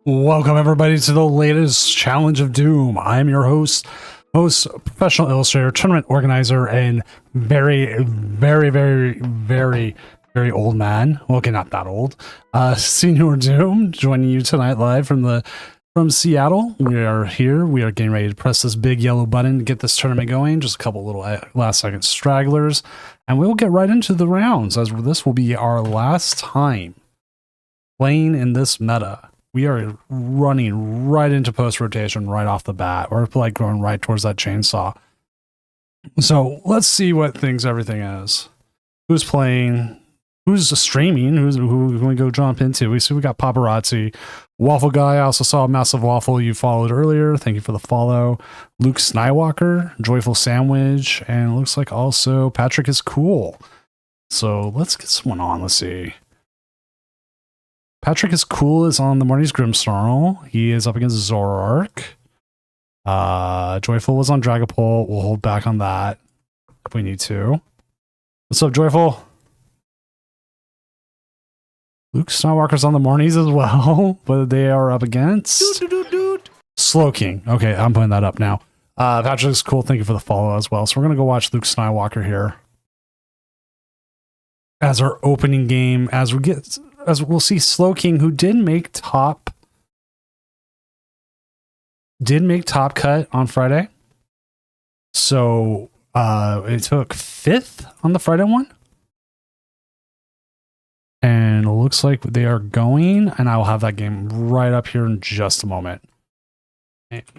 Welcome everybody to the latest Challenge of Doom. I'm your host, professional illustrator, tournament organizer, and very old man. Well, okay, not that old. Senior Doom, joining you tonight live from Seattle. We are here. We are getting ready to press this big yellow button to get this tournament going. Just a couple little last second stragglers, and we will get right into the rounds, as this will be our last time playing in this meta. We are running right into post rotation right off the bat. We're like going right towards that chainsaw. So let's see what everything is. Who's playing? Who's streaming? Who can we go jump into? We see we got Paparazzi, Waffle Guy. I also saw Massive Waffle you followed earlier. Thank you for the follow. Luke Snywalker, Joyful Sandwich, and it looks like also Patrick is cool. So let's get someone on. Let's see. Patrick is cool is on the Morning's Grimsnarl. He is up against Zoroark. Joyful was on Dragapult. We'll hold back on that if we need to. What's up, Joyful? Luke Skywalker's on the Mornings as well, but they are up against Slowking. Okay, I'm putting that up now. Patrick's cool. Thank you for the follow as well. So we're going to go watch Luke Skywalker here as our opening game, as we'll see Slowking, who did make top cut on Friday. So it took 5th on the Friday one. And it looks like they are going, and I will have that game right up here in just a moment.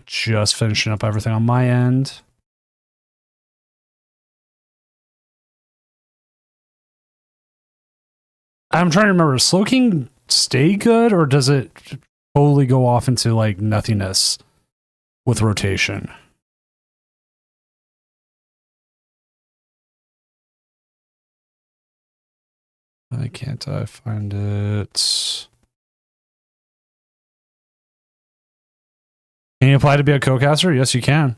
Just finishing up everything on my end. I'm trying to remember, does Slowking stay good, or does it totally go off into like nothingness with rotation? Why can't I find it? Can you apply to be a co-caster? Yes, you can.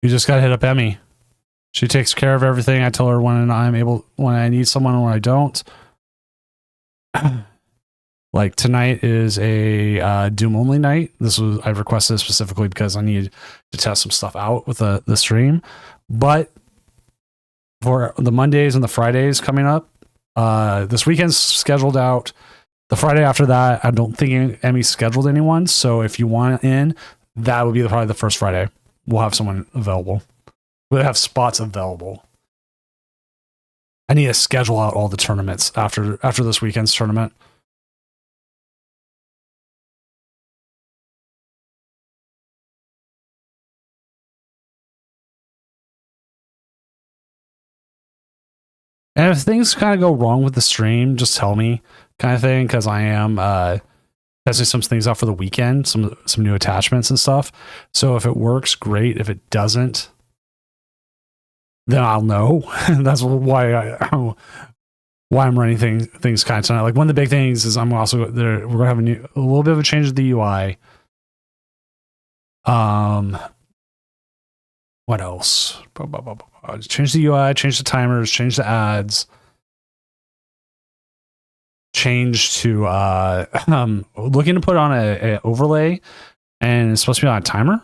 You just gotta hit up Emmy. She takes care of everything. I tell her when I need someone and when I don't. Like tonight is a Doom only night. I requested this specifically because I need to test some stuff out with the stream. But for the Mondays and the Fridays coming up, this weekend's scheduled out. The Friday after that, I don't think Emmy's scheduled anyone. So if you want in, that would be probably the first Friday. We'll have someone available. We'll have spots available. I need to schedule out all the tournaments after this weekend's tournament. And if things kind of go wrong with the stream, just tell me, kind of thing, because I am testing some things out for the weekend, some new attachments and stuff. So if it works, great. If it doesn't, then I'll know. That's why I'm running things kind of tonight. Like one of the big things is I'm also there. We're gonna have a little bit of a change of the UI. What else? Change the UI, change the timers, change the ads, change to looking to put on a overlay, and it's supposed to be on a timer.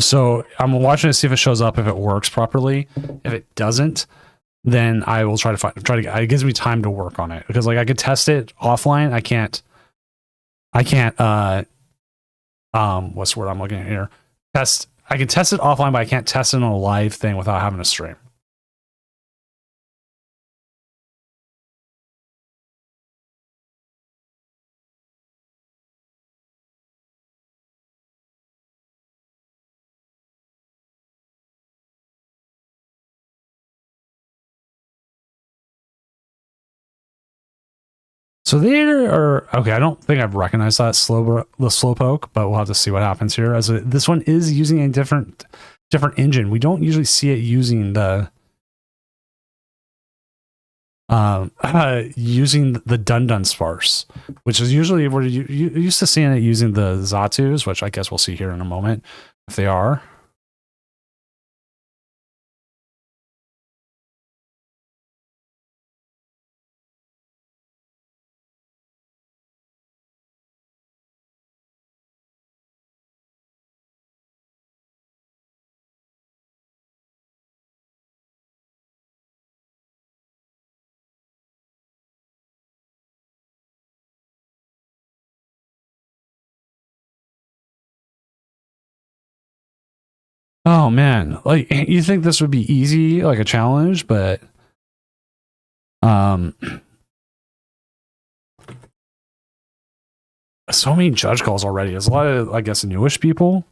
So I'm watching to see if it shows up, if it works properly. If it doesn't, then I will try to it gives me time to work on it, because like I could test it offline. I can't what's the word I'm looking at here? I can test it offline, but I can't test it on a live thing without having a stream. So there are, okay, I don't think I've recognized that the Slowpoke, but we'll have to see what happens here. As this one is using a different engine. We don't usually see it using the using the Dunsparce, which is usually where you used to seeing it using the Zatus, which I guess we'll see here in a moment if they are. Oh man, like you think this would be easy, like a challenge, but so many judge calls already. There's a lot of, I guess, newish people.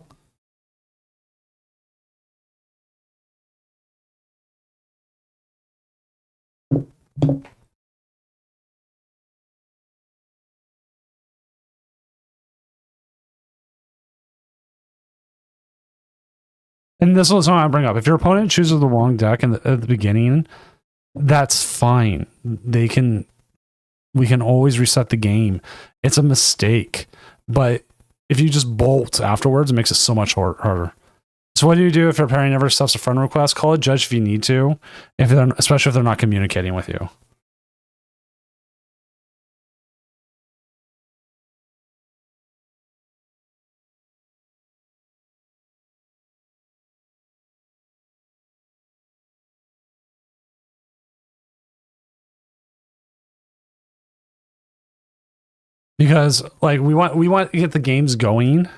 And this is what I bring up. If your opponent chooses the wrong deck at the beginning, that's fine. We can always reset the game. It's a mistake. But if you just bolt afterwards, it makes it so much harder. So what do you do if your parent never accepts a friend request? Call a judge if you need to, especially if they're not communicating with you. Because like we want to get the games going.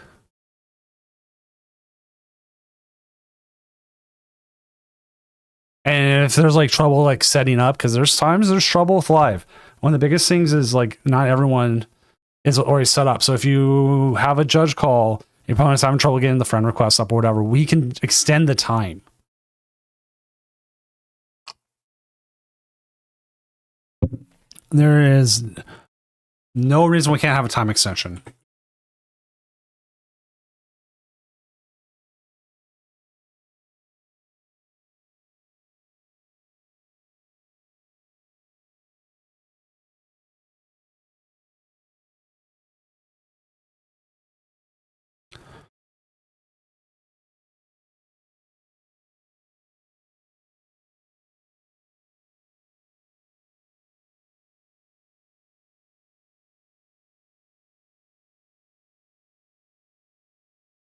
And if there's like trouble like setting up, because there's trouble with live. One of the biggest things is like not everyone is already set up. So if you have a judge call, your opponent's having trouble getting the friend request up or whatever, we can extend the time. There is no reason we can't have a time extension.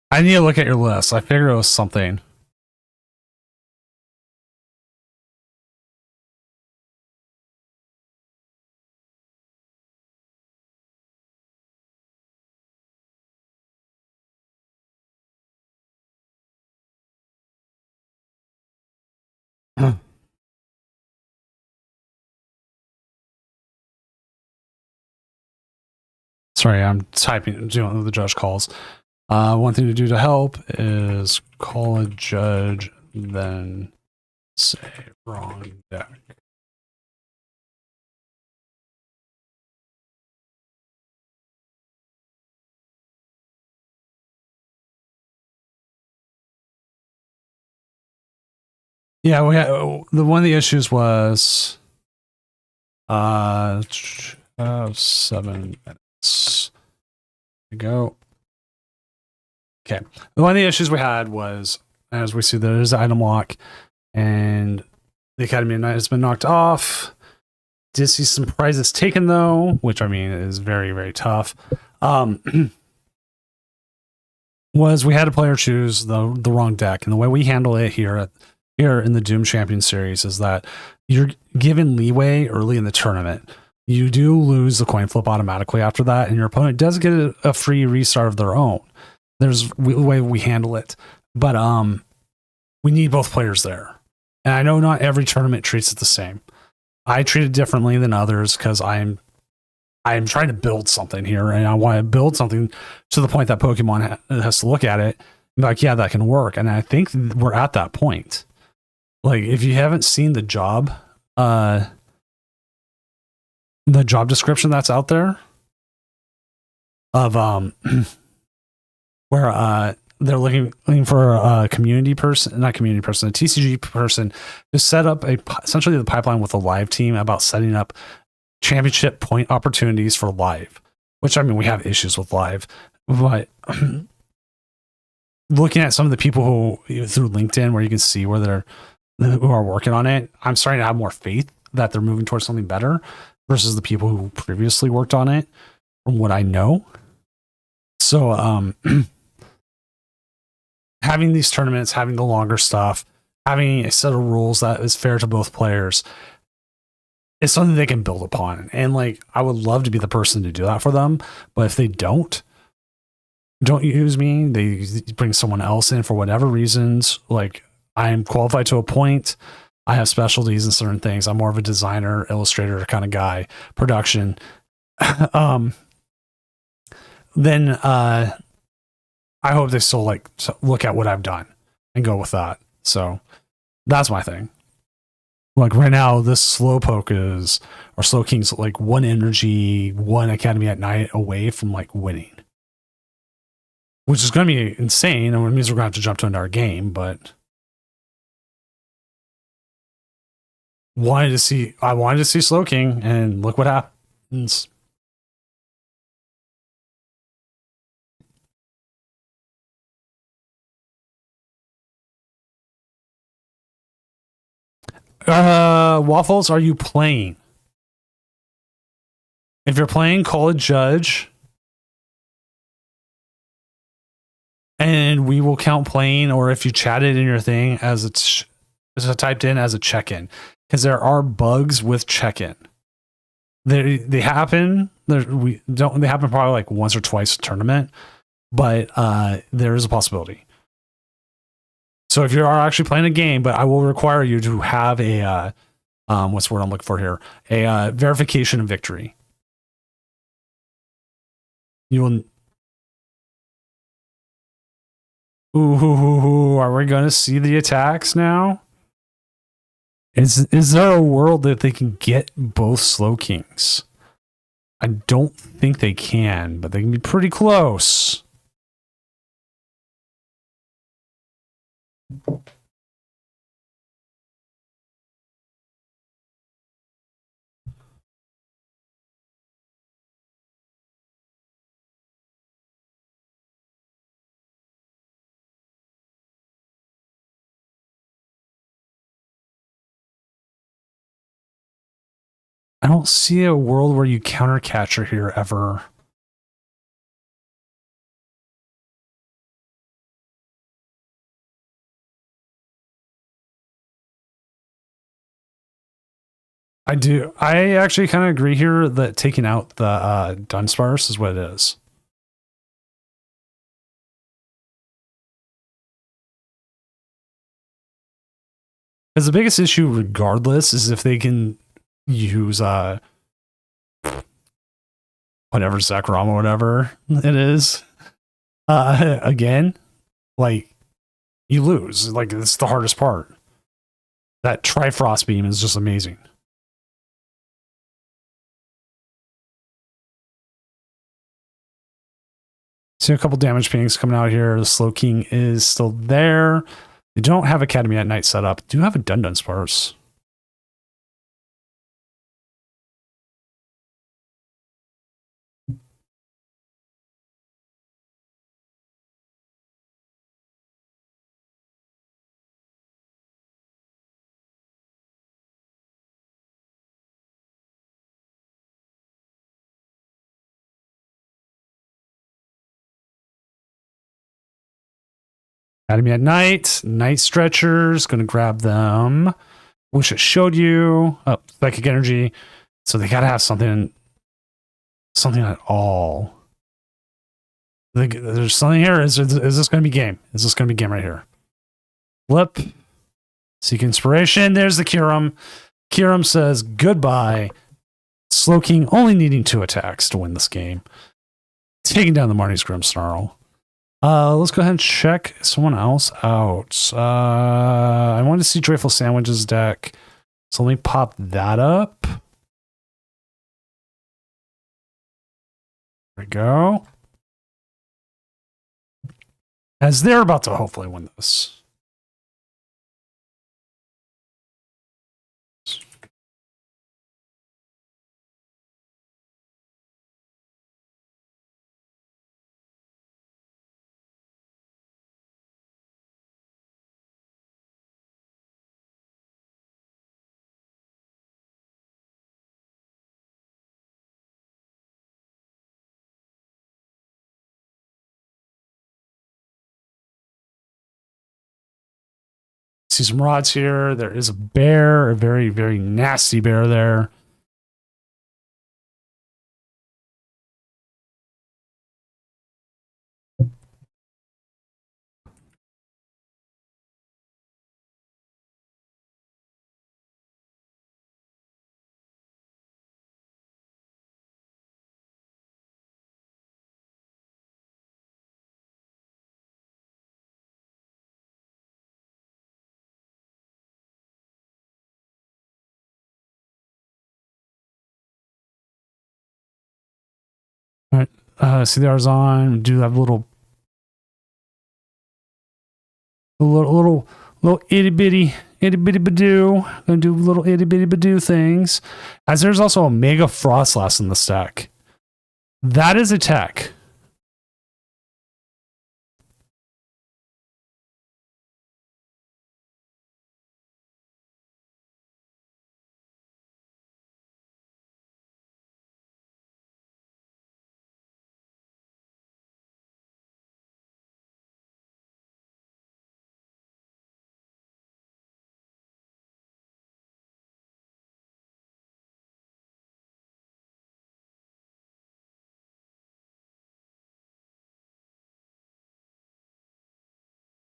I need to look at your list. I figured it was something. Sorry, I'm doing the judge calls. One thing to do to help is call a judge, then say wrong deck. Yeah, we had, one of the issues was 7 minutes go. Okay. One of the issues we had was, as we see, there is item lock, and the Academy of Night has been knocked off. Did see some prizes taken though, which I mean is very, very tough. Was we had a player choose the wrong deck, and the way we handle it here in the Doom Champion series is that you're given leeway early in the tournament. You do lose the coin flip automatically after that, and your opponent does get a free restart of their own. There's the way we handle it, but we need both players there. And I know not every tournament treats it the same. I treat it differently than others because I'm trying to build something here, and I want to build something to the point that Pokemon has to look at it and be like, yeah, that can work. And I think we're at that point. Like, if you haven't seen the job description that's out there of where they're looking for a community person, not community person, a TCG person to set up essentially the pipeline with a live team about setting up championship point opportunities for live, which I mean, we have issues with live, but looking at some of the people who through LinkedIn where you can see who are working on it, I'm starting to have more faith that they're moving towards something better versus the people who previously worked on it from what I know. So, having these tournaments, having the longer stuff, having a set of rules that is fair to both players is something they can build upon. And like, I would love to be the person to do that for them. But if they don't use me, they bring someone else in for whatever reasons. Like, I'm qualified to a point. I have specialties in certain things. I'm more of a designer, illustrator kind of guy, production. Then I hope they still like look at what I've done and go with that. So that's my thing. Like right now, this Slowpoke or Slowking's like one energy, one Academy at Night away from like winning, which is going to be insane. And it means we're going to have to jump to another game, but I wanted to see Slowking, and look what happens. Waffles, are you playing? If you're playing, call a judge and we will count playing, or if you chatted in your thing as it's typed in as a check-in, because there are bugs with check-in. They happen. They happen probably like once or twice a tournament, but there is a possibility. So if you are actually playing a game, but I will require you to have a what's the word I'm looking for here? A verification of victory. You will. Ooh, are we going to see the attacks now? Is there a world that they can get both Slowkings? I don't think they can, but they can be pretty close. I don't see a world where you counter catcher here ever. I do. I actually kind of agree here that taking out the Dunsparce is what it is. Because the biggest issue, regardless, is if they can use whatever Zekrom or whatever it is again, like you lose. Like it's the hardest part. That Trifrost beam is just amazing. See a couple damage pings coming out here. The Slowking is still there. They don't have Academy at Night set up. Do have a Dunsparce. Academy at Night, Night Stretchers, gonna grab them. Wish it showed you. Oh, Psychic Energy. So they gotta have something at all. There's something here. Is this gonna be game? Is this gonna be game right here? Flip. Seek Inspiration. There's the Kyurem. Kyurem says goodbye. Slowking only needing 2 attacks to win this game. Taking down the Marnie's Grimmsnarl. Let's go ahead and check someone else out. I wanted to see Joyful Sandwiches deck. So let me pop that up. There we go. as they're about to hopefully win this. See some rods here. There is a bear, a very, very nasty bear there. All right. See, there's on. Do have little itty bitty badoo. Gonna do little itty bitty badoo things. As there's also a Mega Frostlass in the stack. That is a tech.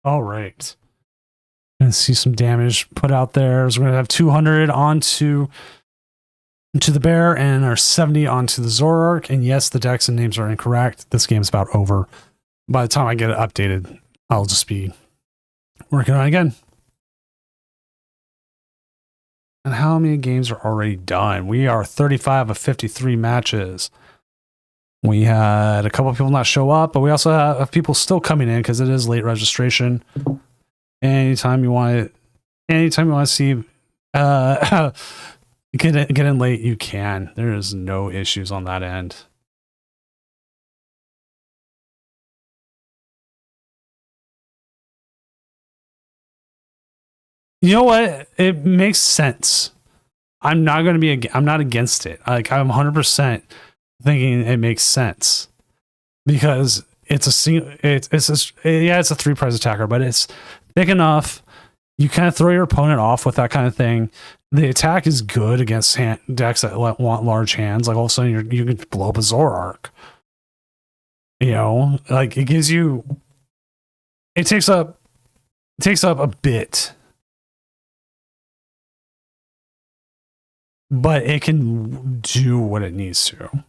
All right. Gonna see some damage put out there. So we're gonna have 200 onto the bear and our 70 onto the Zoroark. And yes, the decks and names are incorrect. This game's about over. By the time I get it updated, I'll just be working on it again. And how many games are already done? We are 35 of 53 matches. We had a couple of people not show up, but we also have people still coming in because it is late registration. Anytime you want to see get in late, you can. There is no issues on that end. You know what? It makes sense. I'm not against it. Like, I'm 100% thinking it makes sense because it's a 3 prize attacker, but it's thick enough. You kind of throw your opponent off with that kind of thing. The attack is good against decks that want large hands. Like, all of a sudden you can blow up a Zoroark. You know, like, it gives you. It takes up a bit, but it can do what it needs to.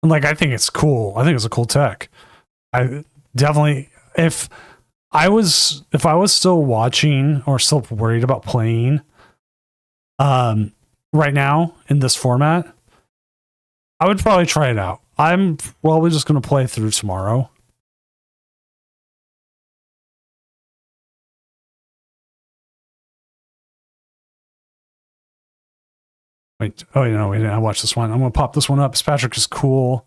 Like, I think it's cool. I think it's a cool tech. I definitely, if I was still watching or still worried about playing right now in this format, I would probably try it out. I'm probably just going to play through tomorrow. Wait, oh, you know, wait, I watched this one. I'm going to pop this one up. Patrick is cool.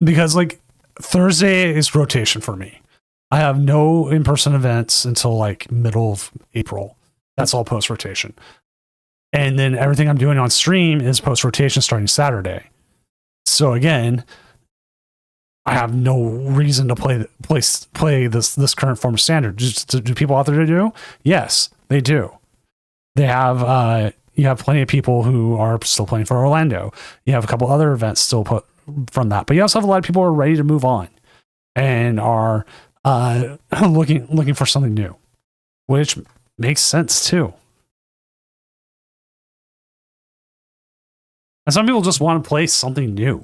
Because, like, Thursday is rotation for me. I have no in-person events until like middle of April. That's all post-rotation. And then everything I'm doing on stream is post-rotation starting Saturday. So again, I have no reason to play this current form of standard. Do people out there to do? Yes, they do. They have you have plenty of people who are still playing for Orlando. You have a couple other events still put from that, but you also have a lot of people who are ready to move on and are looking for something new, which makes sense too. And some people just want to play something new.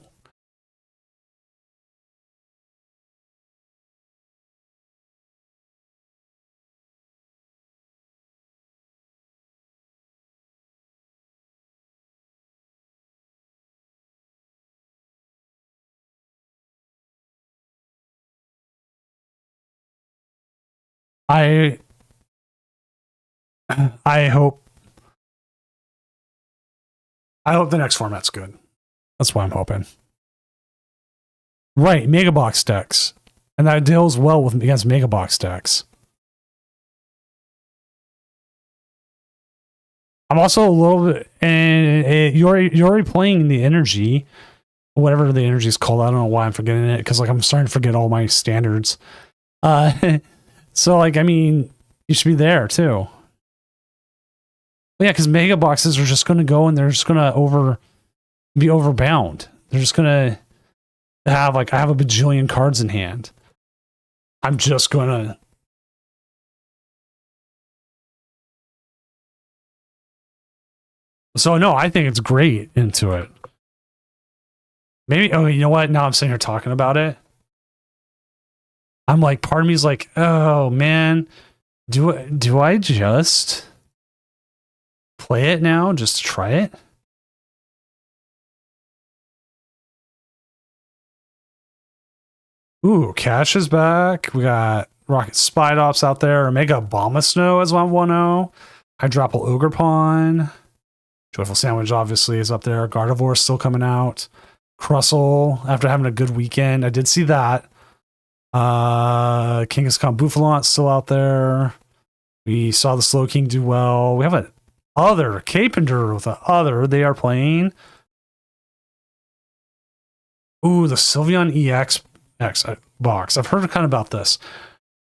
I I hope the next format's good. That's what I'm hoping. Right, Mega Box decks. And that deals well with against Mega Box decks. I'm also a little bit, and you're already playing the energy, whatever the energy is called. I don't know why I'm forgetting it because like I'm starting to forget all my standards. So like I mean, you should be there too. But yeah, because Mega Boxes are just going to go and they're just going to be overbound. They're just going to have like I have a bajillion cards in hand. I'm just going to. So no, I think it's great into it. Maybe you know what? Now I'm sitting here talking about it. I'm like, part of me is like, oh man, do I just play it now? Just try it? Ooh, Cash is back. We got Rocket Spide Ops out there. Omega Abomasnow as 110. Hydropple Ogre Pawn. Joyful Sandwich obviously is up there. Gardevoir still coming out. Crustle after having a good weekend. I did see that. Kangaskhan Bouffalant still out there. We saw the Slow King do well. We have an other Carpenter with the other. They are playing. Ooh, the Sylveon EX box. I've heard kind of about this.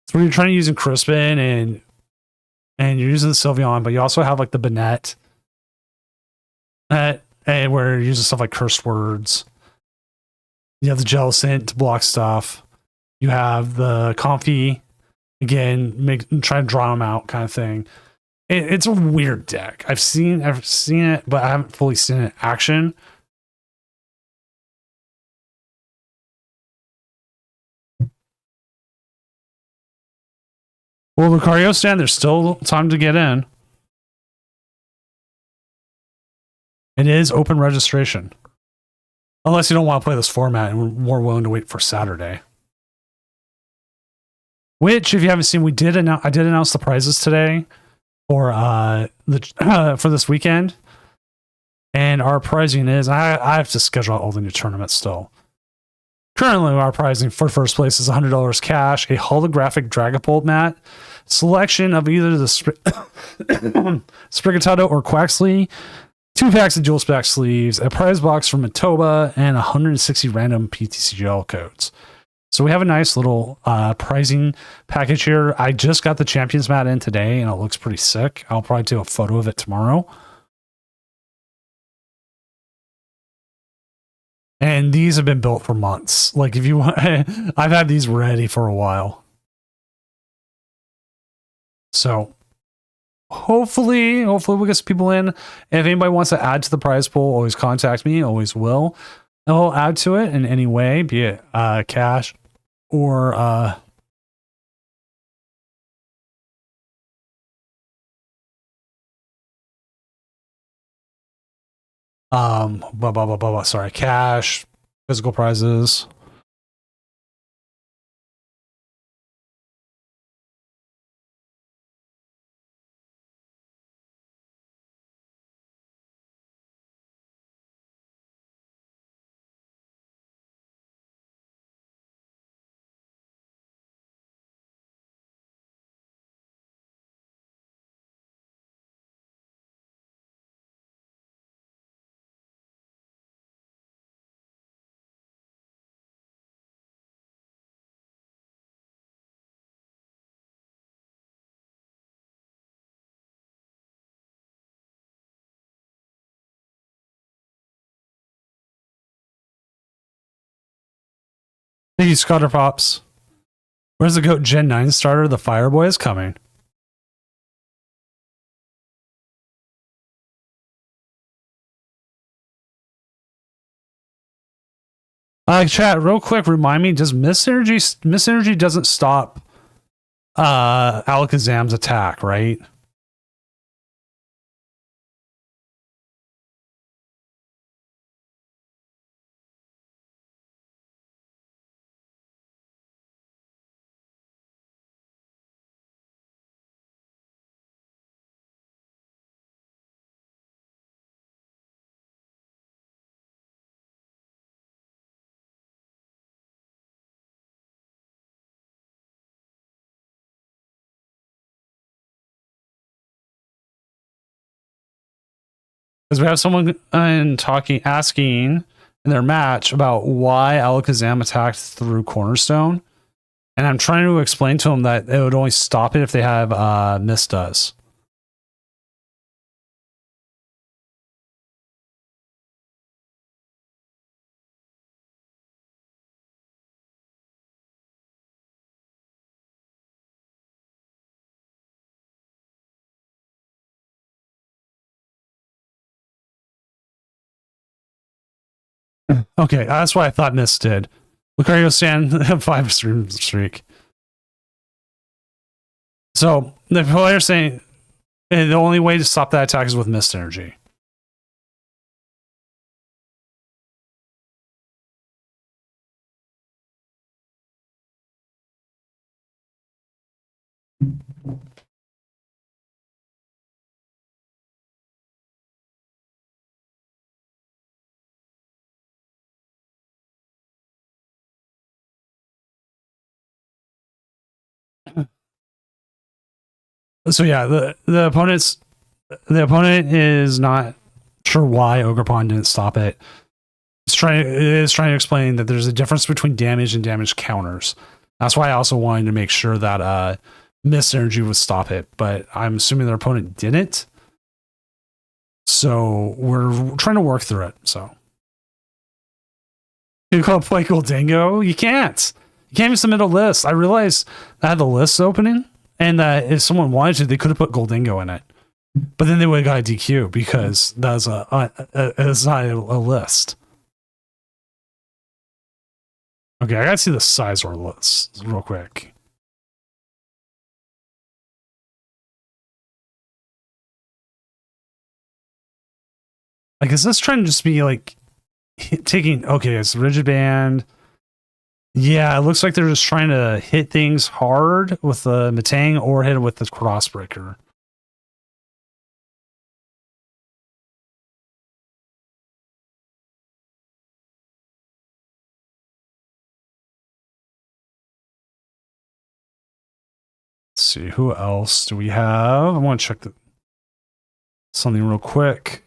So when you're trying to use Crispin and you're using the Sylveon, but you also have like the Banette, and where you're using stuff like cursed words. You have the Jellicent to block stuff. You have the Comfy, again, try to draw them out kind of thing. It's a weird deck. I've seen it, but I haven't fully seen it in action. Well, Lucario stand, there's still time to get in. It is open registration. Unless you don't want to play this format and we're more willing to wait for Saturday. Which, if you haven't seen, I did announce the prizes today for for this weekend. And our pricing is I have to schedule out all the new tournaments still. Currently, our pricing for first place is $100 cash, a holographic Dragapult mat, selection of either the Sprigatito or Quaxley, 2 packs of dual spec sleeves, a prize box from Matoba, and 160 random PTCGL codes. So we have a nice little pricing package here. I just got the Champions mat in today, and it looks pretty sick. I'll probably do a photo of it tomorrow. And these have been built for months. Like if you want, I've had these ready for a while. So hopefully we'll get some people in. If anybody wants to add to the prize pool, always contact me. Always will. And we'll add to it in any way, be it cash or sorry, cash, physical prizes. Thank you, Scotter Pops. Where's the GOAT Gen 9 starter? The Fireboy is coming. Chat, real quick, remind me, does Miss Energy doesn't stop Alakazam's attack, right? Because we have someone asking in their match about why Alakazam attacked through Cornerstone. And I'm trying to explain to them that it would only stop it if they have Mistas. Okay, that's why I thought Mist did. Lucario Sand 5 streak. So the player saying the only way to stop that attack is with Mist Energy. So yeah, the opponent is not sure why Ogerpon didn't stop it. It is trying to explain that there's a difference between damage and damage counters. That's why I also wanted to make sure that Mist Energy would stop it, but I'm assuming their opponent didn't. So we're trying to work through it. So you call it play Goldingo? You can't. You can't even submit a list. I realized I had the list opening, and that if someone wanted to, they could have put Goldingo in it. But then they would have got a DQ because that's it's not a list. Okay, I gotta see the size or list real quick. Like, is this trying to just be like taking? Okay, it's rigid band. Yeah, it looks like they're just trying to hit things hard with the Metang or hit it with the Crossbreaker. Let's see, who else do we have? I want to check something real quick.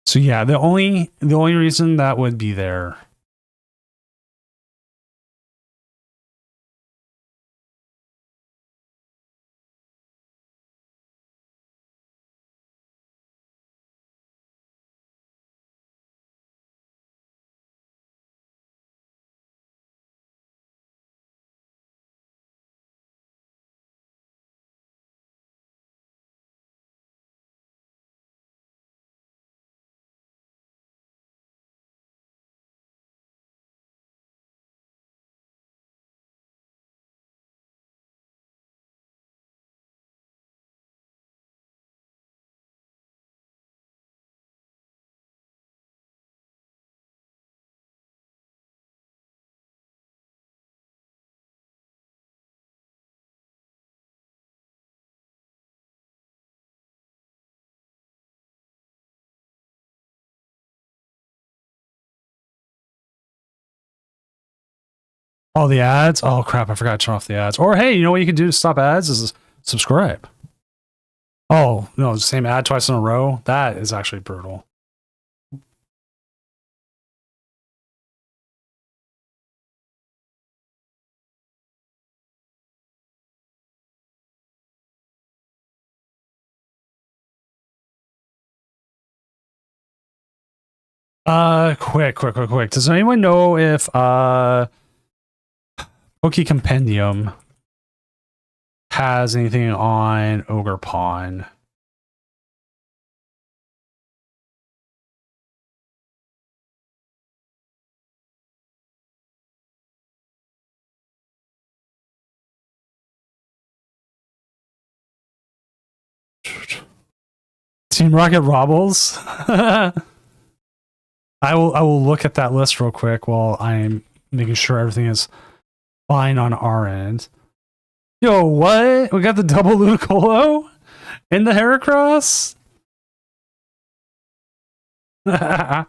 So yeah, the only reason that would be there. All the ads. Oh crap! I forgot to turn off the ads. Or hey, you know what you can do to stop ads is subscribe. Oh no, same ad twice in a row. That is actually brutal. Quick. Does anyone know if Poke Compendium has anything on Ogerpon? Team Rocket Robbles. I will look at that list real quick while I'm making sure everything is fine on our end. Yo, what? We got the double Ludicolo in the Heracross? Okay.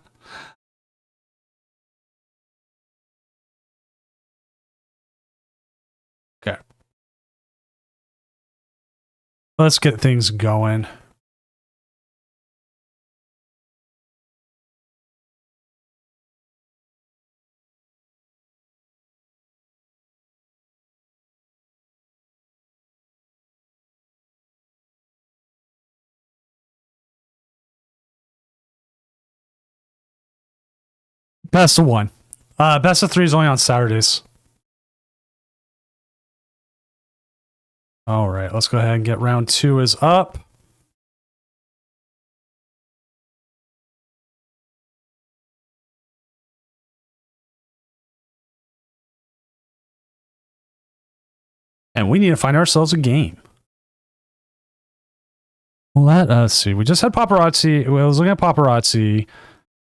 Let's get things going. Best of one. Best of three is only on Saturdays. All right, let's go ahead and get round two is up. And we need to find ourselves a game. Let us see. We just had Paparazzi. I was looking at Paparazzi.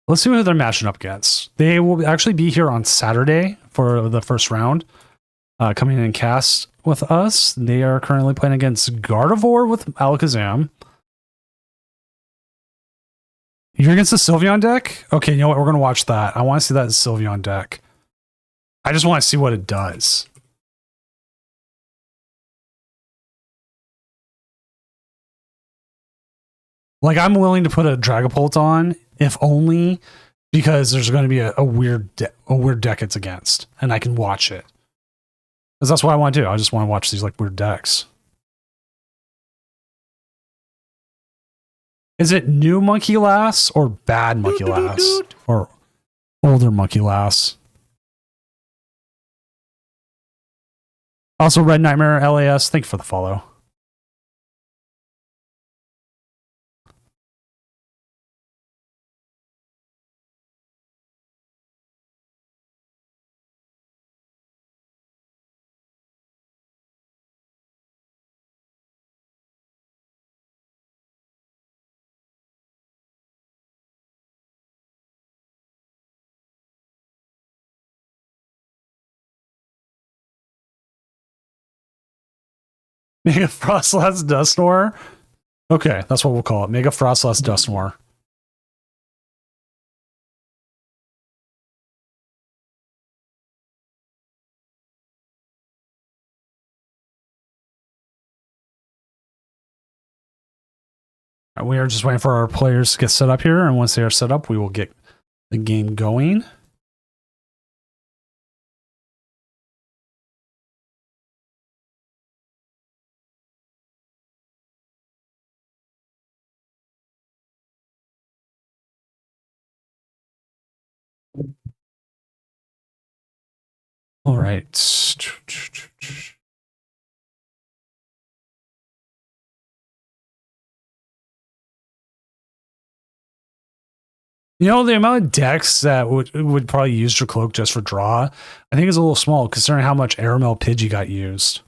Let's see who they're matching up against. They will actually be here on Saturday for the first round, coming in cast with us. They are currently playing against Gardevoir with Alakazam. You're against the Sylveon deck? Okay, you know what? We're going to watch that. I want to see that Sylveon deck. I just want to see what it does. Like, I'm willing to put a Dragapult on, if only because there's going to be a weird deck it's against, and I can watch it. Because that's what I want to do. I just want to watch these like weird decks. Is it new Monkey Lass or bad Monkey Lass? Or older Monkey Lass? Also, Red Nightmare LAS, thank you for the follow. Mega Frostlass Dusknoir? Okay, that's what we'll call it. Mega Frostlass Dusknoir. We are just waiting for our players to get set up here, and once they are set up, we will get the game going. All right. You know, the amount of decks that would probably use Dracloak just for draw, I think is a little small considering how much Aramel Pidgey got used.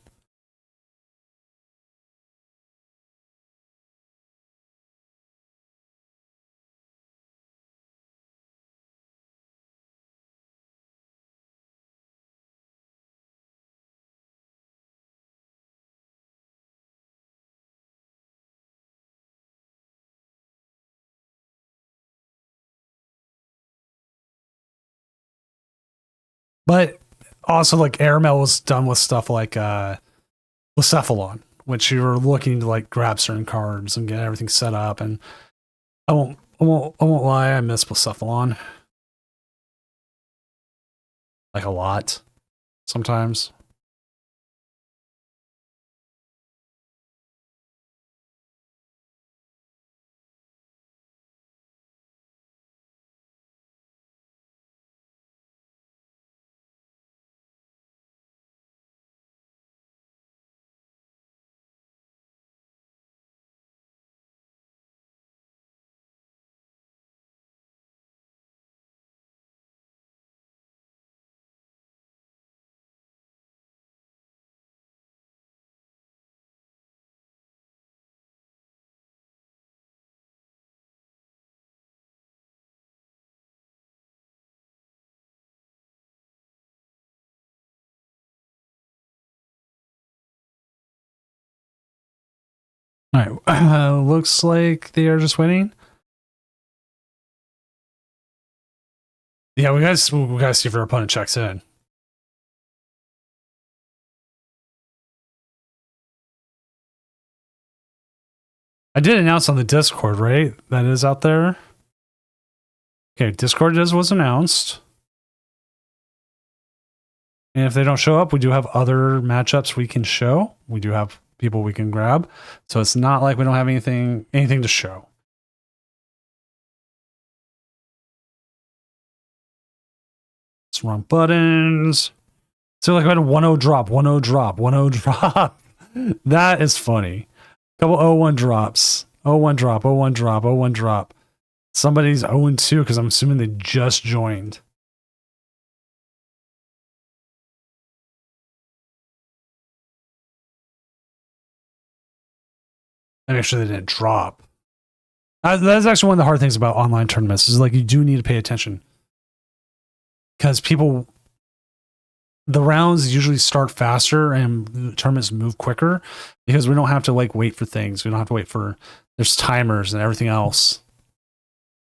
But also, like, Aramel was done with stuff like Blacephalon, which you were looking to like grab certain cards and get everything set up. And I won't lie, I miss Blacephalon like a lot sometimes. All right. Looks like they are just waiting. Yeah, we gotta see if our opponent checks in. I did announce on the Discord, right? That is out there. Okay, Discord was announced. And if they don't show up, we do have other matchups we can show. We do have people we can grab. So it's not like we don't have anything to show. Let's run buttons. So like we had a 1-0 drop, 1-0 drop, 1-0 drop. That is funny. Couple 0-1 drops. 0-1 drop, 0-1 drop, 0-1 drop. Somebody's 0-2 because I'm assuming they just joined. And make sure they didn't drop. That's actually one of the hard things about online tournaments is like you do need to pay attention. Because the rounds usually start faster and the tournaments move quicker because we don't have to like wait for things. We don't have to wait for, there's timers and everything else.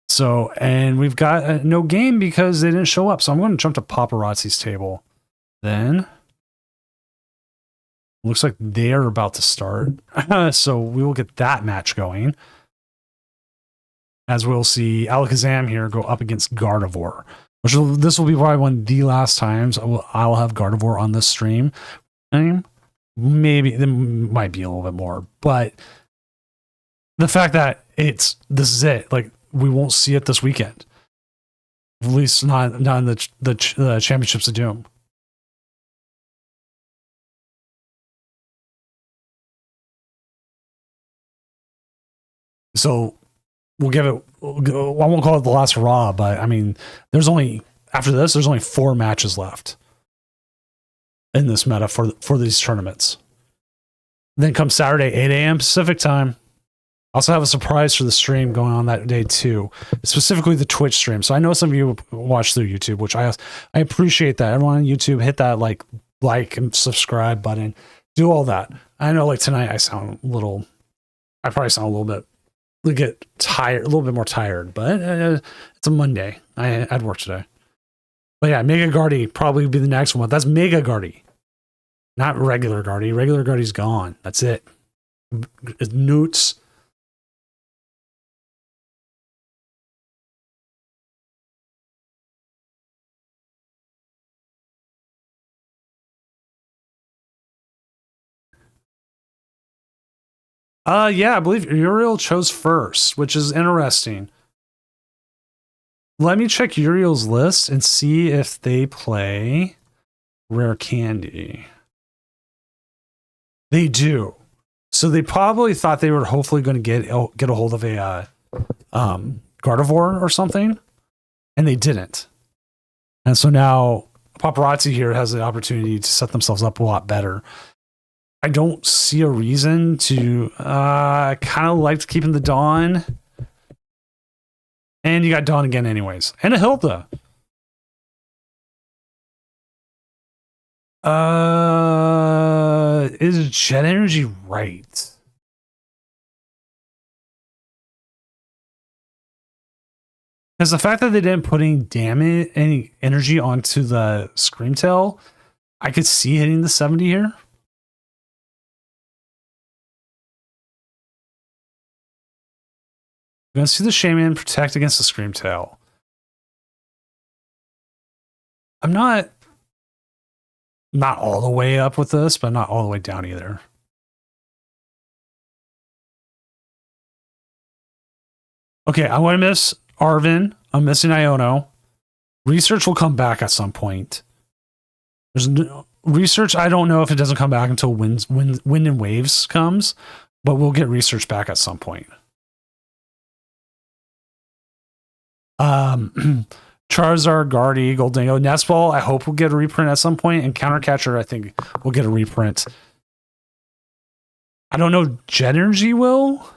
So, and we've got no game because they didn't show up. So I'm going to jump to Paparazzi's table. Then looks like they're about to start. So we will get that match going. As we'll see Alakazam here go up against Gardevoir. This will be probably one of the last times I'll have Gardevoir on this stream. Maybe there might be a little bit more, but the fact that this is it, like we won't see it this weekend, at least not in the Championships of Doom. So we'll give it. I won't call it the last hurrah, but I mean, after this, there's only 4 matches left in this meta for these tournaments. Then come Saturday, 8 a.m. Pacific time. Also have a surprise for the stream going on that day too, specifically the Twitch stream. So I know some of you watch through YouTube, which I appreciate that. Everyone on YouTube, hit that like and subscribe button. Do all that. I know like tonight I probably sound a little bit. We get tired, a little bit more tired, but it's a Monday. I'd work today. But yeah, Mega Guardy probably would be the next one. That's Mega Guardy, not regular Guardy. Regular Guardy's gone. That's it. It's Newts. Yeah, I believe Uriel chose first, which is interesting. Let me check Uriel's list and see if they play Rare Candy. They do. So they probably thought they were hopefully going to get a hold of a Gardevoir or something, and they didn't. And so now Paparazzi here has the opportunity to set themselves up a lot better. I don't see a reason to kind of liked keeping the Dawn. And you got Dawn again anyways. And a Hilda. Is Jet Energy right? Because the fact that they didn't put any energy onto the Screamtail, I could see hitting the 70 here. We're going to see the Shaman protect against the Screamtail. I'm not all the way up with this, but not all the way down either. Okay, I want to miss Arven. I'm missing Iono. Research will come back at some point. There's research. I don't know if it doesn't come back until Wind and Waves comes, but we'll get research back at some point. Charizard, Guardy, Goldingo, Nestball, I hope we'll get a reprint at some point, and Countercatcher, I think we'll get a reprint. I don't know, Jet Energy will?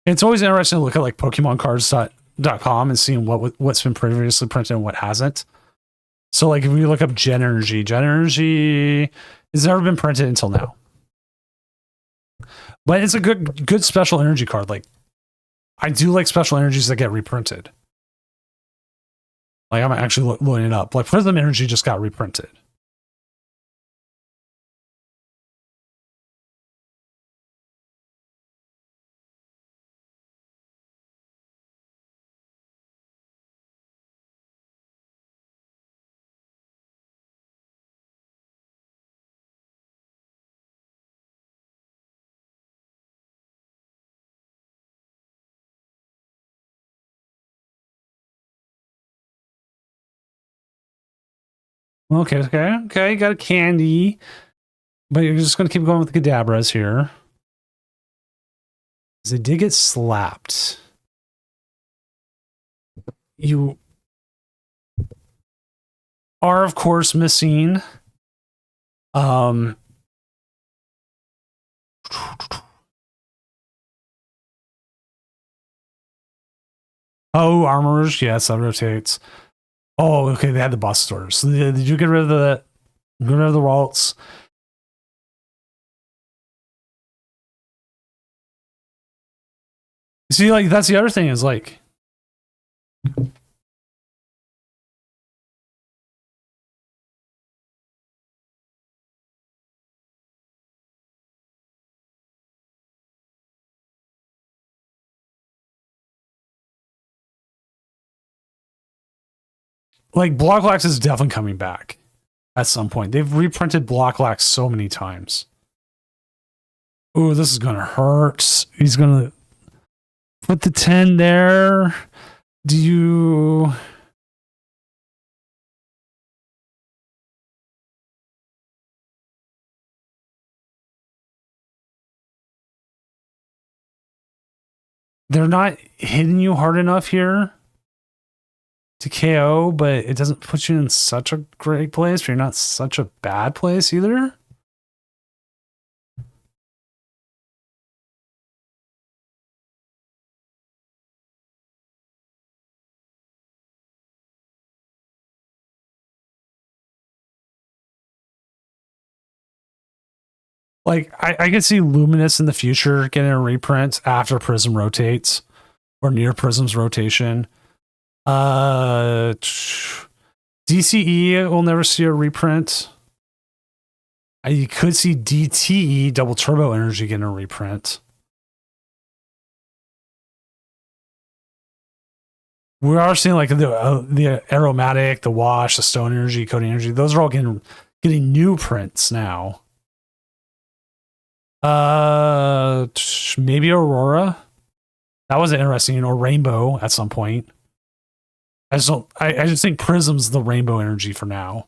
It's always interesting to look at like PokemonCards.com and seeing what's been previously printed and what hasn't. So like if we look up Gen Energy has never been printed until now. But it's a good special energy card. Like I do like special energies that get reprinted. Like I'm actually loading it up. Like Prism Energy just got reprinted. Okay. Got a candy. But you're just going to keep going with the Kadabras here. They did get slapped. You are, of course, missing. Oh, Armorers. Yes, that rotates. Oh, okay. They had the boss stores. So did you get rid of the Waltz? See, like that's the other thing is like. Like Blocklax is definitely coming back at some point. They've reprinted Blocklax so many times. Ooh, this is gonna hurt. He's gonna put the 10 there. Do you? They're not hitting you hard enough here to KO, but it doesn't put you in such a great place, but you're not such a bad place either. Like, I can see Luminous in the future getting a reprint after Prism rotates or near Prism's rotation. DCE will never see a reprint. You could see DTE, Double Turbo Energy, getting a reprint. We are seeing like the Aromatic, the Wash, the Stone Energy, Code Energy. Those are all getting new prints now. Maybe Aurora. That was interesting. Or Rainbow at some point. I just think Prism's the Rainbow Energy for now.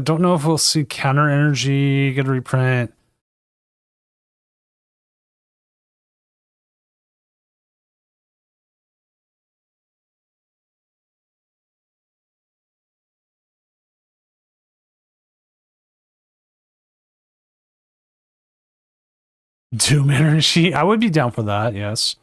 Don't know if we'll see Counter Energy get a reprint. Doom Energy. I would be down for that, yes.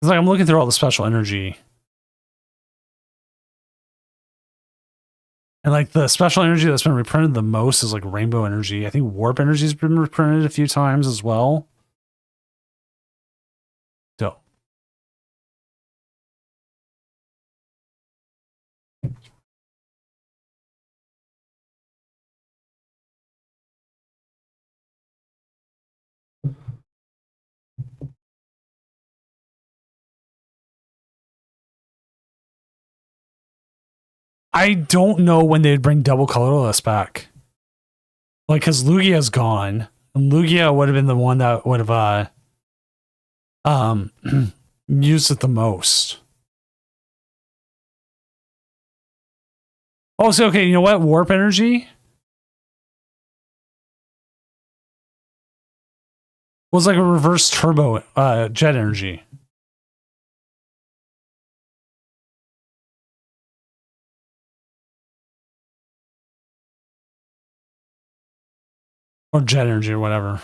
It's like I'm looking through all the special energy. And like the special energy that's been reprinted the most is like Rainbow Energy. I think Warp Energy's been reprinted a few times as well. So I don't know when they'd bring Double Colorless back. Like, because Lugia's gone. And Lugia would have been the one that would have use it the most. Oh, so okay, you know what? Warp energy was like a reverse turbo jet energy. Or jet energy or whatever.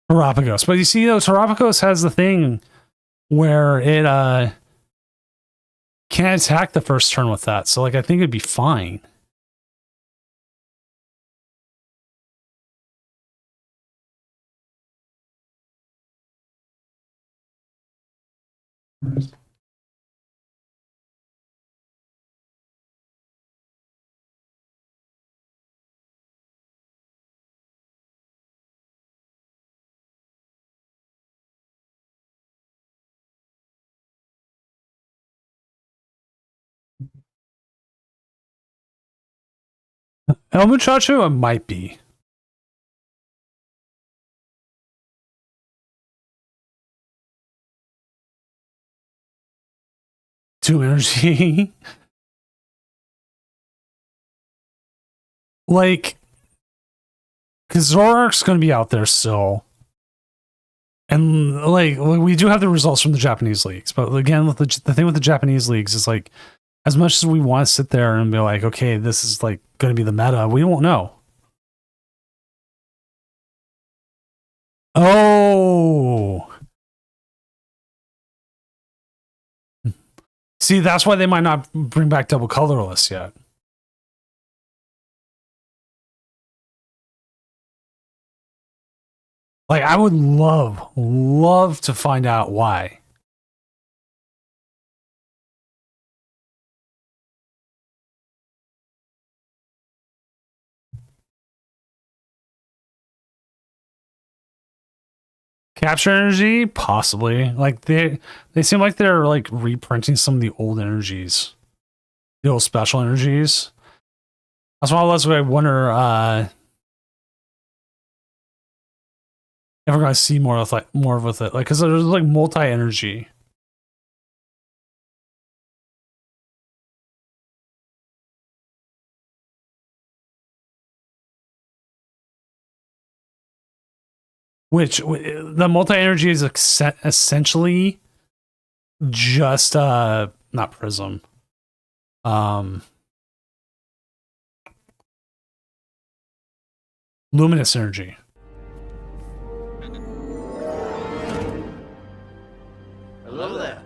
Terapagos. But you see, though, Terapagos has the thing where it can't attack the first turn with that. So, like, I think it'd be fine. El Muchacho, it might be. Two energy. Like, because Zoroark's going to be out there still. And, like, we do have the results from the Japanese leagues. But again, with the thing with the Japanese leagues is, like, as much as we want to sit there and be like, okay, this is, like, going to be the meta, we won't know. Oh. See, that's why they might not bring back double colorless yet. Like, I would love to find out why. Capture energy? Possibly. Like, they seem like they're, like, reprinting some of the old energies. The old special energies. That's why I wonder, if we're gonna see more with it, like, because there's like multi-energy. Which the multi-energy is essentially just not prism. Luminous energy. Hello there.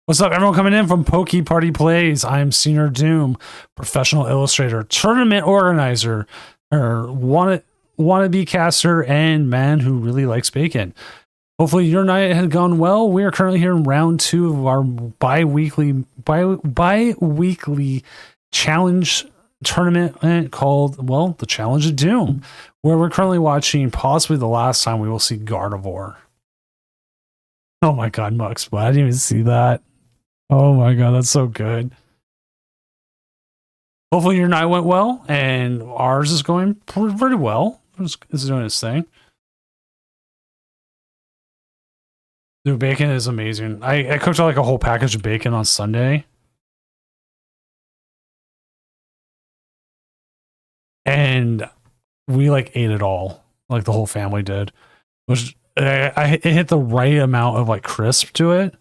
What's up, everyone coming in from Pokey Party Plays? I'm Senior Doom, professional illustrator, tournament organizer, or wannabe caster, and man who really likes bacon. Hopefully your night had gone well. We are currently here in round 2 of our bi-weekly challenge tournament called, well, the Challenge of Doom, where we're currently watching possibly the last time we will see Gardevoir. Oh my god, Mux, but I didn't even see that. Oh my god, that's so good. Hopefully your night went well, and ours is going pretty well. It's doing its thing. Dude, bacon is amazing. I cooked like a whole package of bacon on Sunday. And we like ate it all. Like the whole family did. Which it hit the right amount of like crisp to it.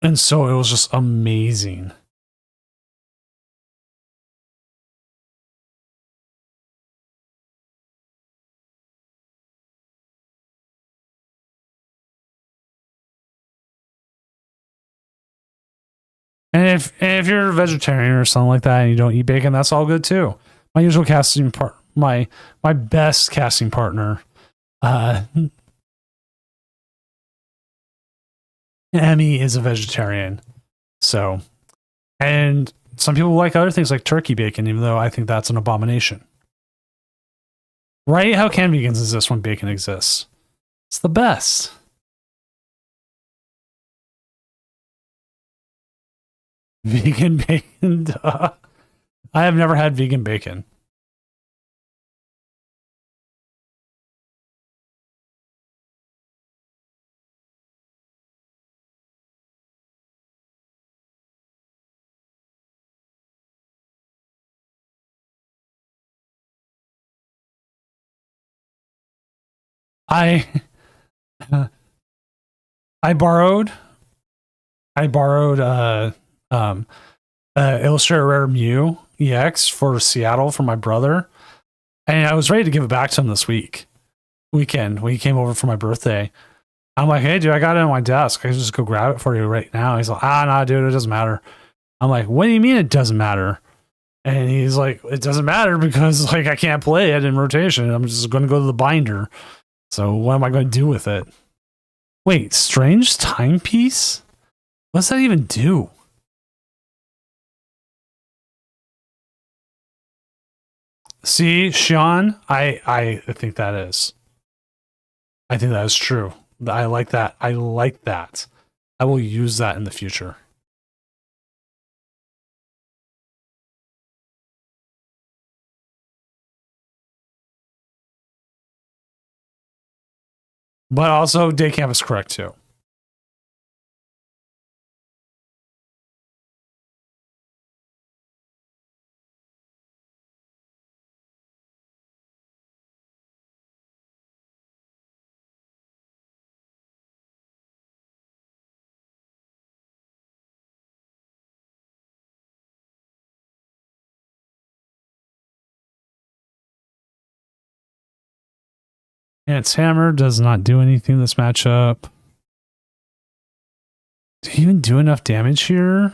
And so it was just amazing. And if you're a vegetarian or something like that and you don't eat bacon, that's all good too. My usual casting my best casting partner, Emmy, is a vegetarian. So, and some people like other things like turkey bacon, even though I think that's an abomination. Right? How can vegans exist when bacon exists? It's the best. Vegan bacon. Duh. I have never had vegan bacon. I I borrowed um Illustrator Rare Mew EX for Seattle for my brother, and I was ready to give it back to him this weekend when he came over for my birthday. I'm like, hey dude, I got it on my desk. I can just go grab it for you right now. He's like, nah, dude, it doesn't matter. I'm like, what do you mean it doesn't matter? And he's like, it doesn't matter because like I can't play it in rotation. I'm just going to go to the binder. So what am I going to do with it? Wait, strange timepiece? What's that even do? See, Sean, I think that is. I think that is true. I like that. I like that. I will use that in the future. But also, day camp is correct too. Its hammer does not do anything this matchup. Do you even do enough damage here?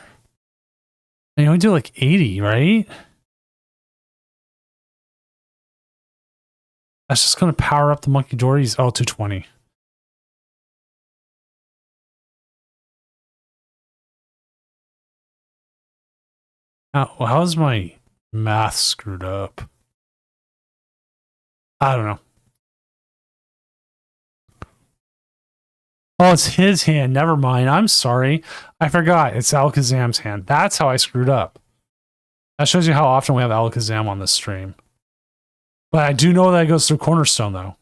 And you only do like 80, right? That's just going to power up the Monkey Dories. Oh, 220. How's my math screwed up? I don't know. Oh, it's his hand. Never mind. I'm sorry. I forgot. It's Alakazam's hand. That's how I screwed up. That shows you how often we have Alakazam on this stream. But I do know that it goes through Cornerstone, though.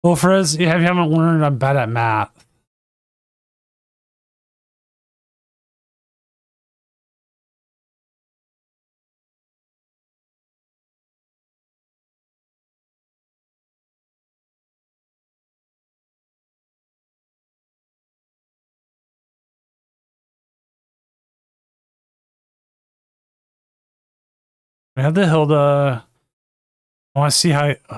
Well, Frizz, if you haven't learned, I'm bad at math. We have the Hilda. I want to see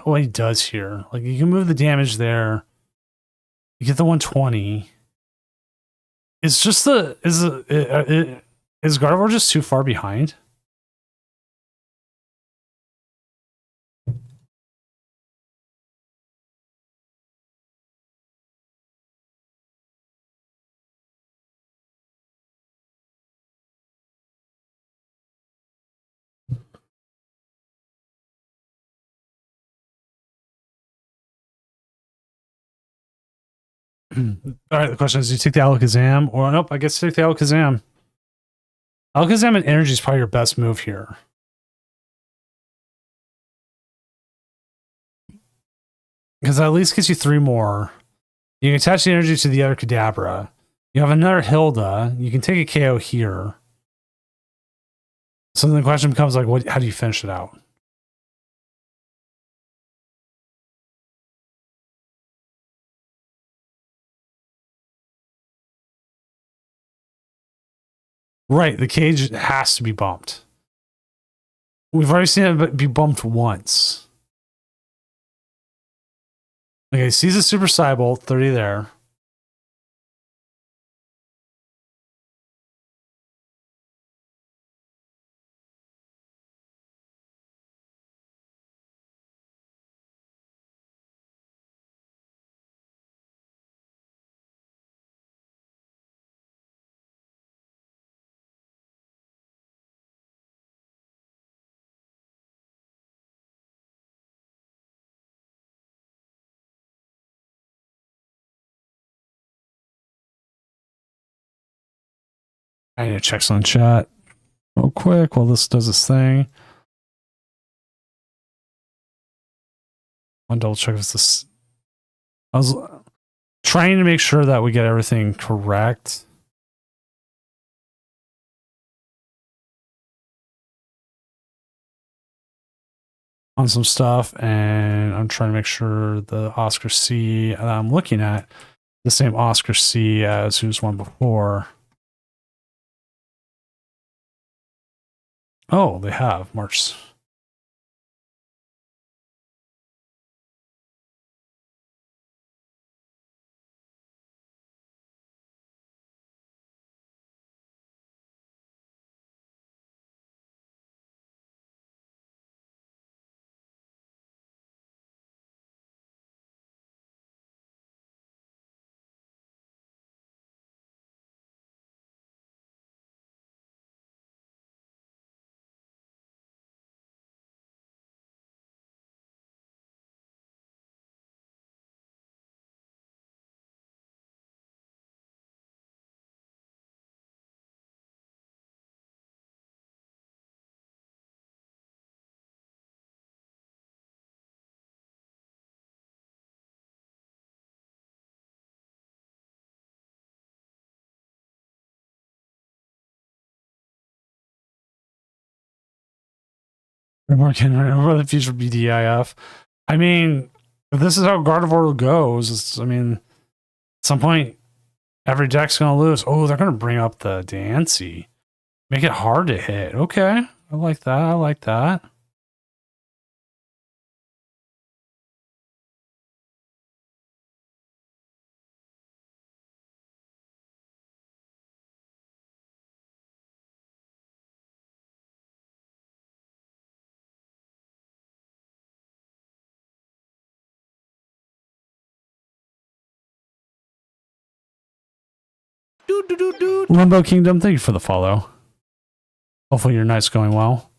what he does here. Like, you can move the damage there. You get the 120. It's just is Gardevoir just too far behind? All right, the question is, do you take the Alakazam or nope? I guess take the Alakazam. Alakazam and Energy is probably your best move here. Because that at least gets you 3 more. You can attach the energy to the other Kadabra. You have another Hilda. You can take a KO here. So then the question becomes like, how do you finish it out? Right, the cage has to be bumped. We've already seen it be bumped once. Okay, sees a Super Cybolt, 30 there. I need to check some chat real quick while this does this thing. I'll double check if this. I was trying to make sure that we get everything correct. On some stuff, and I'm trying to make sure the Oscar C that I'm looking at the same Oscar C as who's won before. Oh, they have March. Remember the future BDIF. I mean, if this is how Gardevoir goes, I mean, at some point, every deck's going to lose. Oh, they're going to bring up the Dancy. Make it hard to hit. Okay. I like that. I like that. Limbo Kingdom, thank you for the follow. Hopefully your night's going well.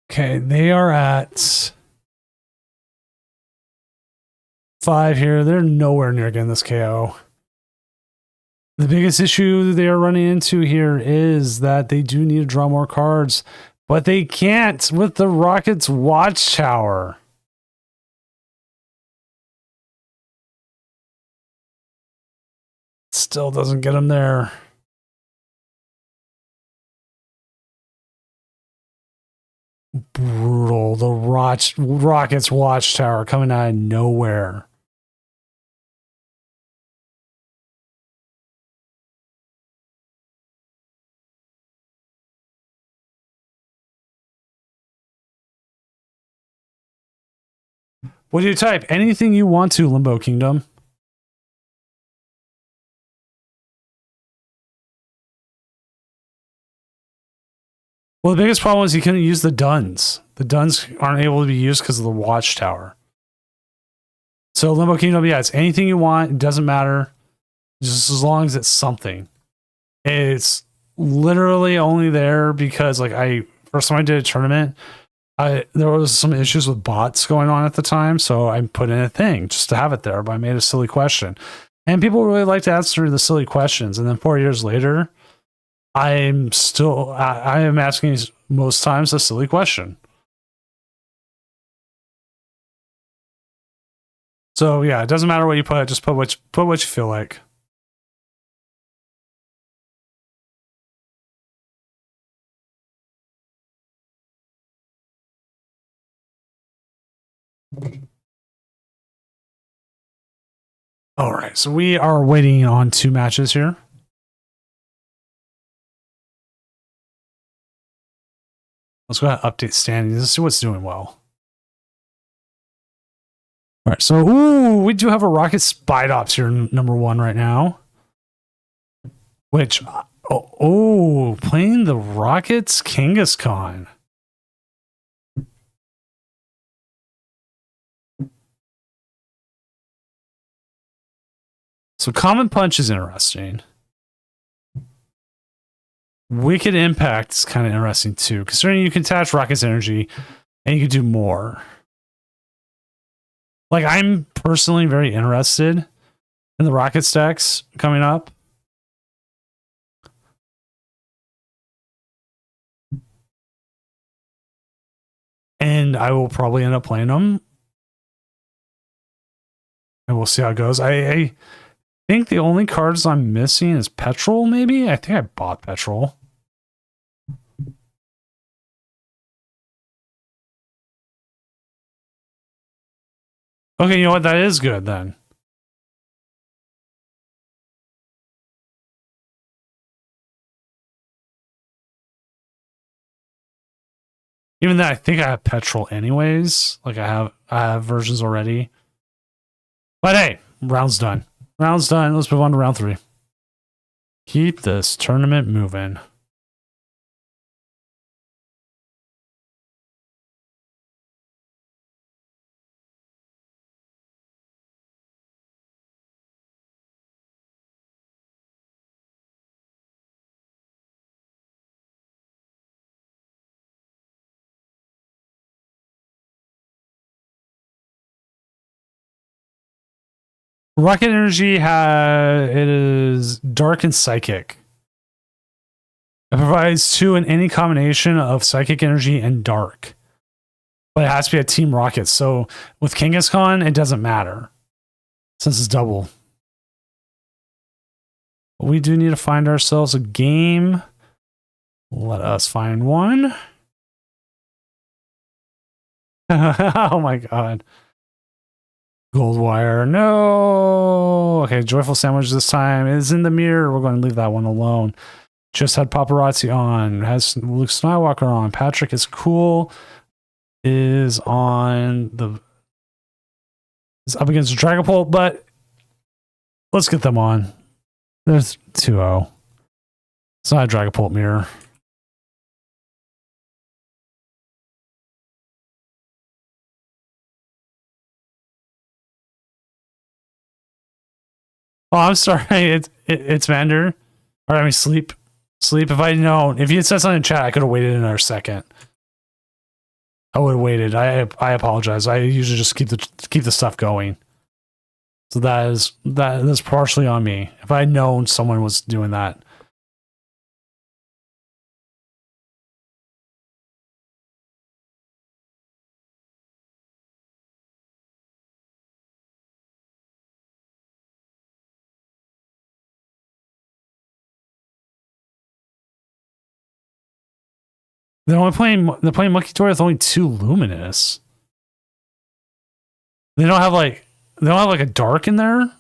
Okay, they are at 5 here. They're nowhere near getting this KO. The biggest issue they are running into here is that they do need to draw more cards, but they can't with the Rockets Watchtower. Still doesn't get them there. brutal. The Rockets watchtower coming out of nowhere. What do you type? Anything you want to, Limbo Kingdom. Well, the biggest problem is you couldn't use the Duns. The Duns aren't able to be used because of the watchtower. So Limbo Kingdom, yeah, it's anything you want. It doesn't matter. Just as long as it's something. It's literally only there because first time I did a tournament, there was some issues with bots going on at the time, so I put in a thing just to have it there, but I made a silly question. And people really like to answer the silly questions. And then 4 years later, I am asking most times a silly question. So yeah, it doesn't matter what you put, just put what you feel like. All right, so we are waiting on 2 matches here. Let's go ahead and update standings. Let's see what's doing well. All right, so we do have a Rocket Spide Ops here, number 1 right now. Which, playing the Rockets Kangaskhan. So Common Punch is interesting. Wicked Impact is kind of interesting too, considering you can attach Rocket's energy and you can do more. Like, I'm personally very interested in the Rocket stacks coming up. And I will probably end up playing them. And we'll see how it goes. I think the only cards I'm missing is Petrol, maybe? I think I bought Petrol. Okay, you know what? That is good then. Even though I think I have Petrol anyways. Like I have versions already. But hey, round's done. Round's done. Let's move on to round 3. Keep this tournament moving. Rocket Energy it is Dark and Psychic. It provides 2 in any combination of Psychic Energy and Dark. But it has to be a Team Rocket. So with Kangaskhan, it doesn't matter. Since it's double. But we do need to find ourselves a game. Let us find one. Oh my god. Goldwire, no. Okay, Joyful Sandwich this time is in the mirror. We're going to leave that one alone. Just had Paparazzi on. Has Luke Skywalker on. Patrick is cool. Is on the. Is up against Dragapult, but let's get them on. There's 2-0. It's not a Dragapult mirror. Oh, I'm sorry. It's Vander. Or I mean, sleep. Sleep. If I'd known, if you had said something in chat, I could have waited another second. I would have waited. I apologize. I usually just keep the stuff going. So that is partially on me. If I had known someone was doing that. They're playing Monkey Toy with only 2 luminous. They don't have like a dark in there.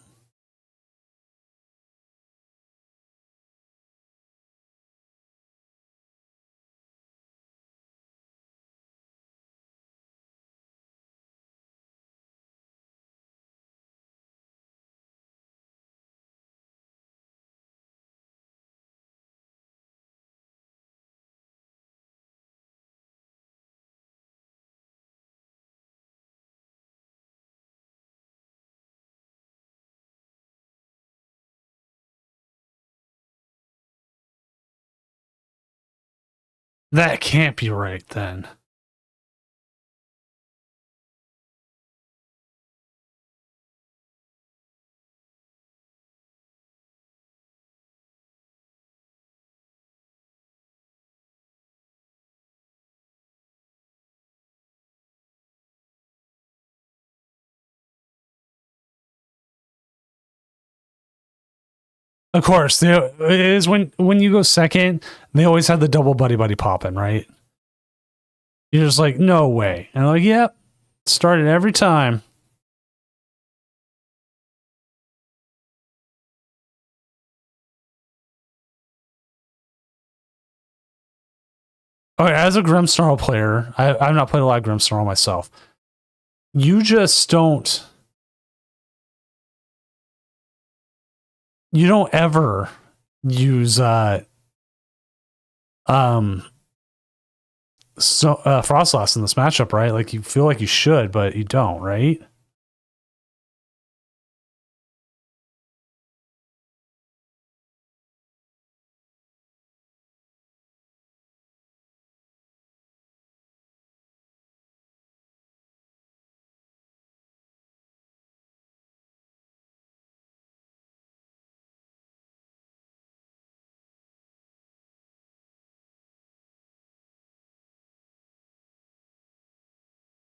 That can't be right then. Of course, it is when you go second, they always have the double buddy buddy popping, right? You're just like, no way. And I'm like, yep, started every time. Okay, as a Grimmsnarl player, I've not played a lot of Grimmsnarl myself. You just don't. You don't ever use Frostlass in this matchup, right? Like you feel like you should, but you don't, right?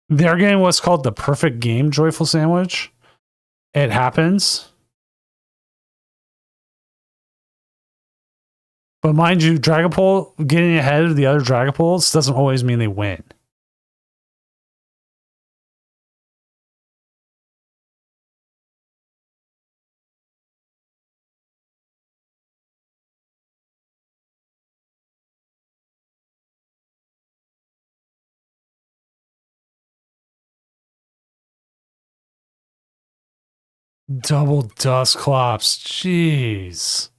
They're getting what's called the perfect game joyful sandwich. It happens. But mind you, Dragapult getting ahead of the other Dragapults doesn't always mean they win. Double Dusclops. Jeez.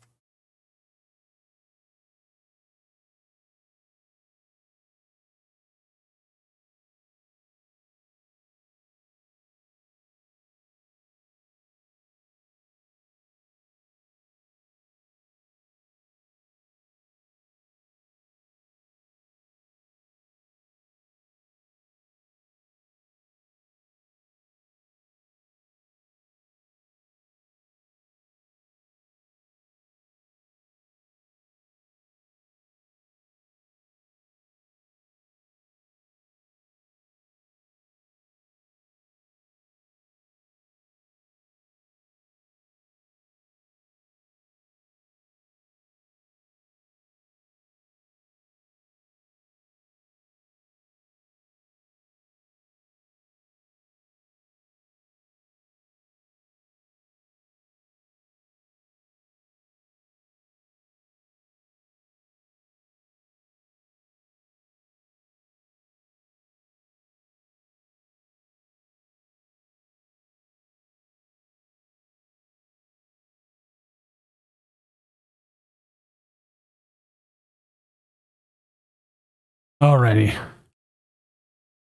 Alrighty.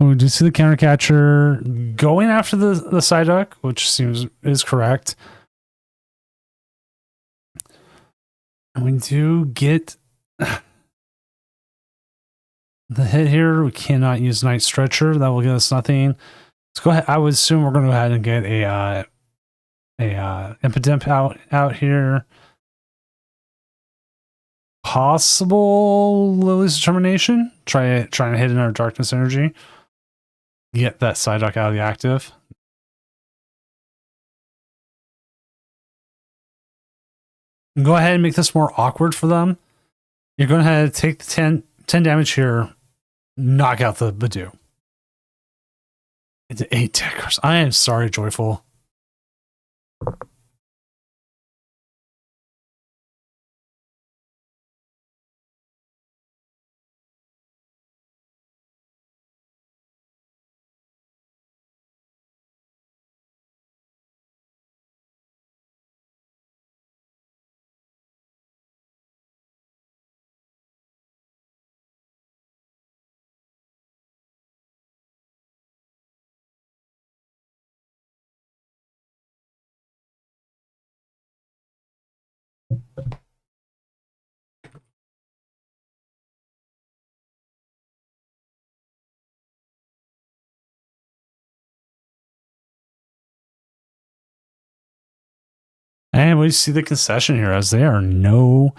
We do see the counter catcher going after the Psyduck, which is correct. And we do get the hit here. We cannot use Night Stretcher. That will get us nothing. Let's go ahead. I would assume we're going to go ahead and get a Impidimp out here. Possible Lily's Determination. Trying to hit another Darkness Energy. Get that Psyduck out of the active. Go ahead and make this more awkward for them. You're going to have to take the 10 damage here knock out the Badoo. It's 8 tickers. I am sorry, Joyful. And we see the concession here as there are no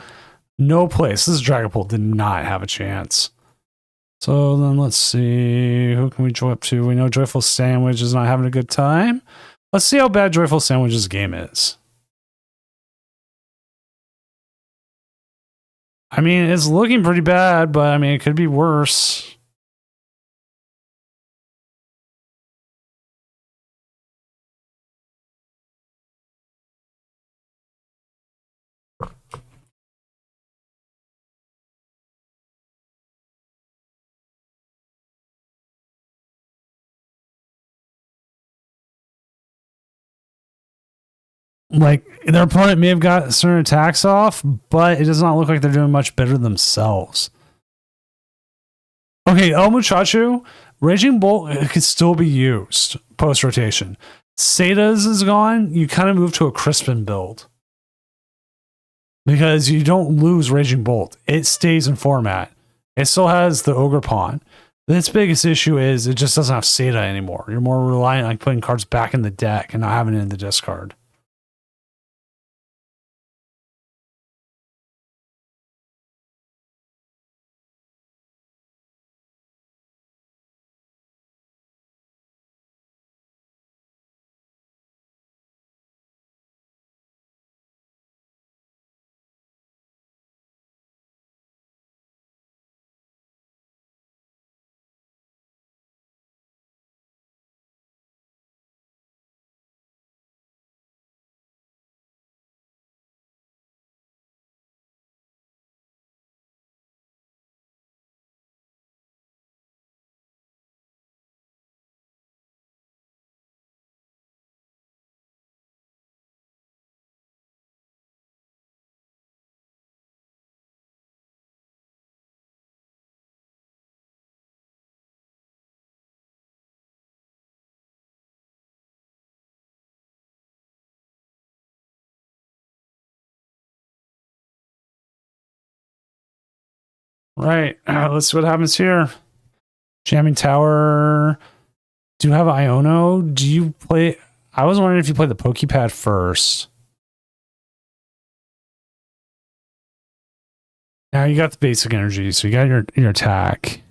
place. This Dragapult did not have a chance. So then let's see. Who can we join up to? We know Joyful Sandwich is not having a good time. Let's see how bad Joyful Sandwich's game is. I mean, it's looking pretty bad, but I mean, it could be worse. Like, their opponent may have got certain attacks off, but it does not look like they're doing much better themselves. Okay, El Muchacho, Raging Bolt could still be used post-rotation. Seta's is gone. You kind of move to a Crispin build. Because you don't lose Raging Bolt. It stays in format. It still has the Ogerpon. Its biggest issue is it just doesn't have Seta anymore. You're more reliant on putting cards back in the deck and not having it in the discard. Right. Let's see what happens here. Jamming Tower. Do you have Iono? Do you play... I was wondering if you play the Pokepad first. Now you got the basic energy, so you got your attack.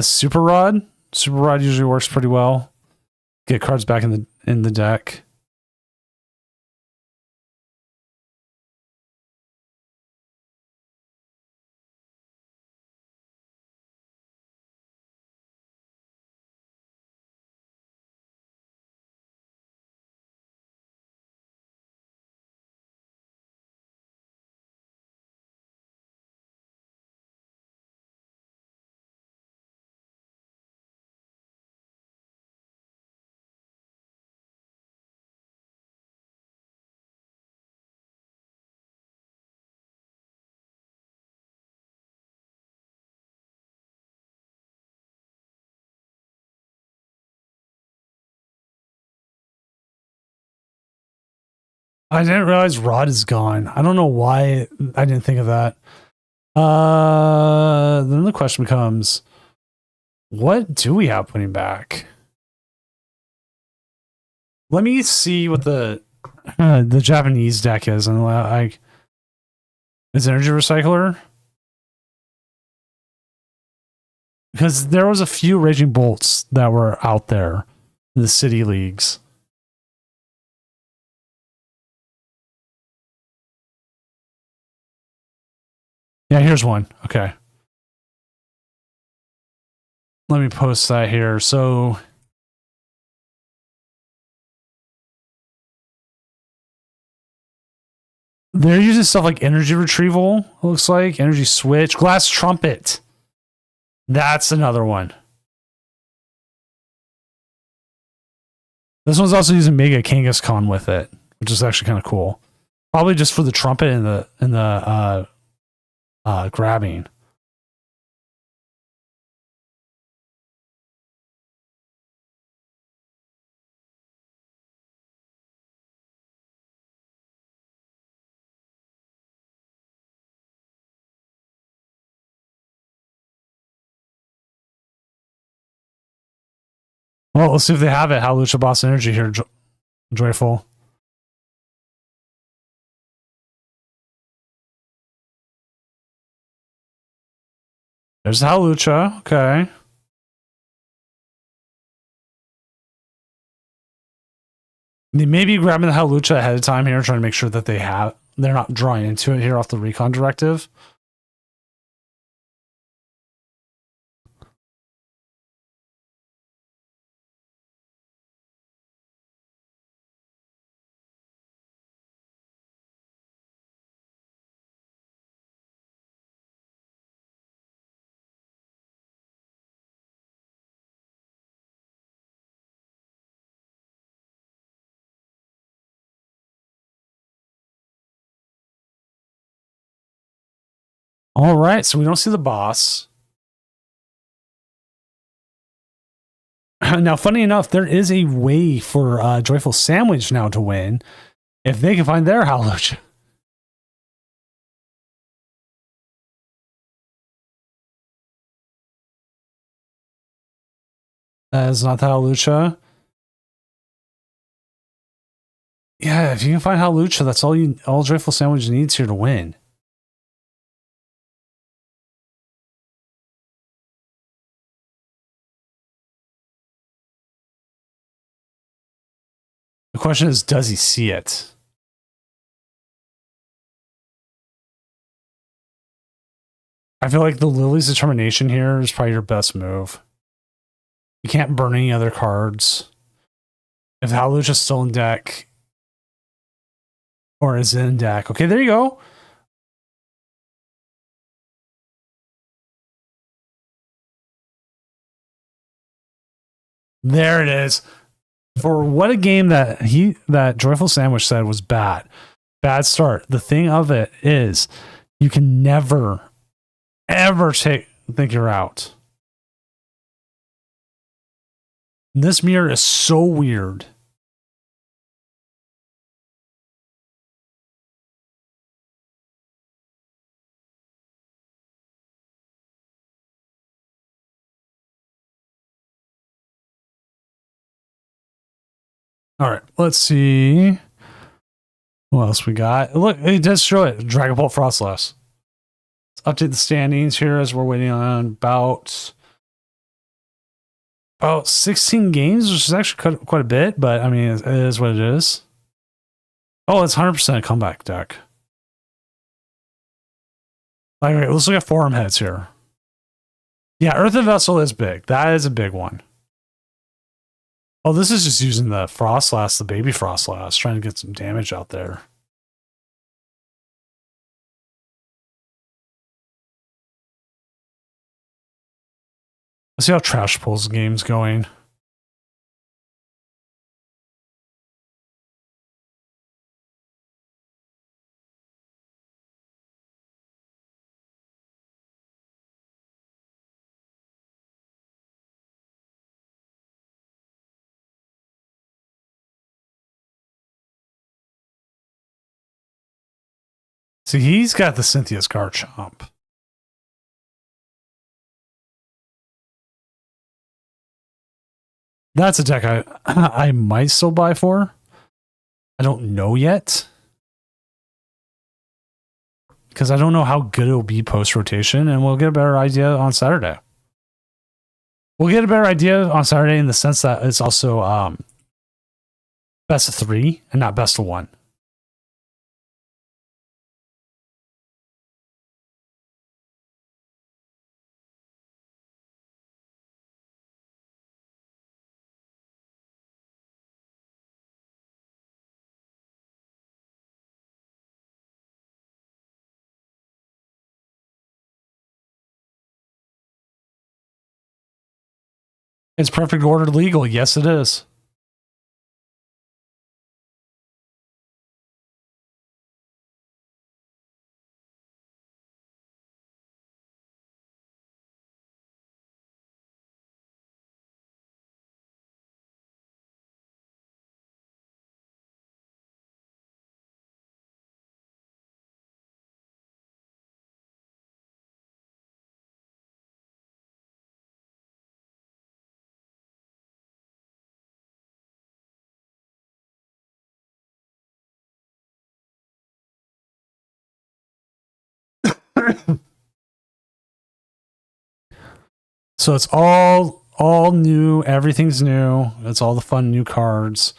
Super Rod. Super Rod usually works pretty well. Get cards back in the deck. I didn't realize Rod is gone. I don't know why I didn't think of that. Then the question becomes, what do we have putting back? Let me see what the Japanese deck is, and like, is Energy Recycler? Because there was a few Raging Bolts that were out there in the city leagues. Yeah, here's one. Okay. Let me post that here. So they're using stuff like energy retrieval, it looks like. Energy switch. Glass trumpet. That's another one. This one's also using Mega Kangaskhan with it, which is actually kind of cool. Probably just for the trumpet and the grabbing. Well, let's see if they have it. Hawlucha Boss Energy here, Joyful. There's Hawlucha. Okay. They may be grabbing the Hawlucha ahead of time here, trying to make sure that they're not drawing into it here off the recon directive. All right, so we don't see the boss. Now, funny enough, there is a way for Joyful Sandwich now to win if they can find their Hawlucha. That is not the Hawlucha. Yeah, if you can find Hawlucha, that's all Joyful Sandwich needs here to win. The question is, does he see it? I feel like the Lily's Determination here is probably your best move. You can't burn any other cards. If Hawlucha's still in deck, or is in deck. Okay, there you go. There it is. For what a game that Joyful Sandwich said was bad. Bad start. The thing of it is you can never, ever think you're out. This mirror is so weird. All right, let's see. What else we got? Look, it does show it. Dragon Bolt Frostlass. Let's update the standings here as we're waiting on about 16 games, which is actually quite a bit, but I mean, it is what it is. Oh, it's 100% comeback deck. All right, let's look at forum heads here. Yeah, Earthen Vessel is big. That is a big one. Oh, this is just using the Frostlass, the baby Frostlass, trying to get some damage out there. Let's see how Trash Pull's game's going. See, he's got the Cynthia's Garchomp. That's a deck I might still buy for. I don't know yet. Because I don't know how good it'll be post-rotation, and we'll get a better idea on Saturday. We'll get a better idea on Saturday in the sense that it's also best of 3 and not best of 1. It's perfect order legal. Yes, it is. So it's all new. Everything's new. It's all the fun new cards.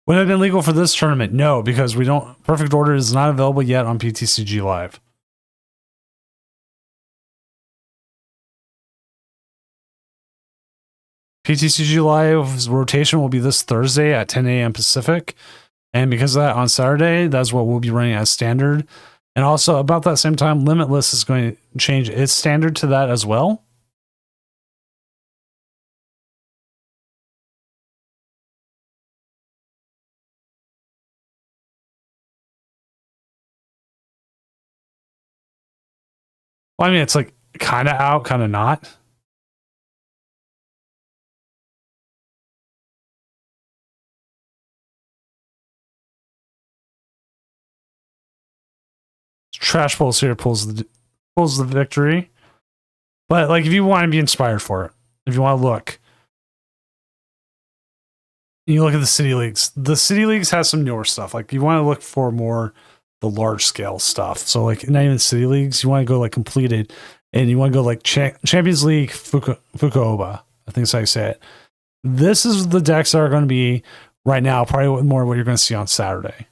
Would it have been legal for this tournament? No, because we don't. Perfect Order is not available yet on PTCG Live. PTCG Live's rotation will be this Thursday at 10 a.m. Pacific. And because of that, on Saturday, that's what we'll be running as standard. And also, about that same time, Limitless is going to change its standard to that as well. Well, I mean, it's like kind of out, kind of not. Trash Pulse here pulls the victory. But like, if you want to be inspired for it, if you want to look, you look at the City Leagues. The City Leagues has some newer stuff. Like, you want to look for more the large scale stuff. So like, not even City Leagues. You want to go like completed, and you want to go like Champions League Fukuoka. I think that's how you say it. This is the decks that are going to be right now. Probably more what you're going to see on Saturday.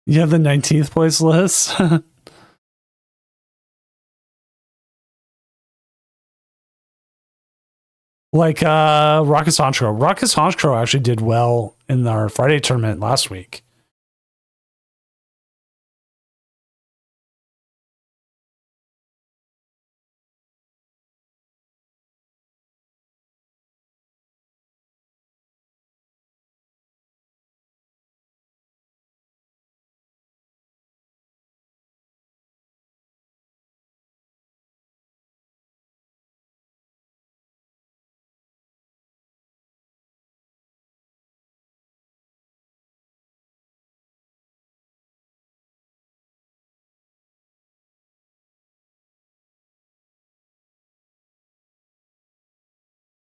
You have the 19th place list. Like Rockets Honchkrow. Rockets Honchkrow actually did well in our Friday tournament last week.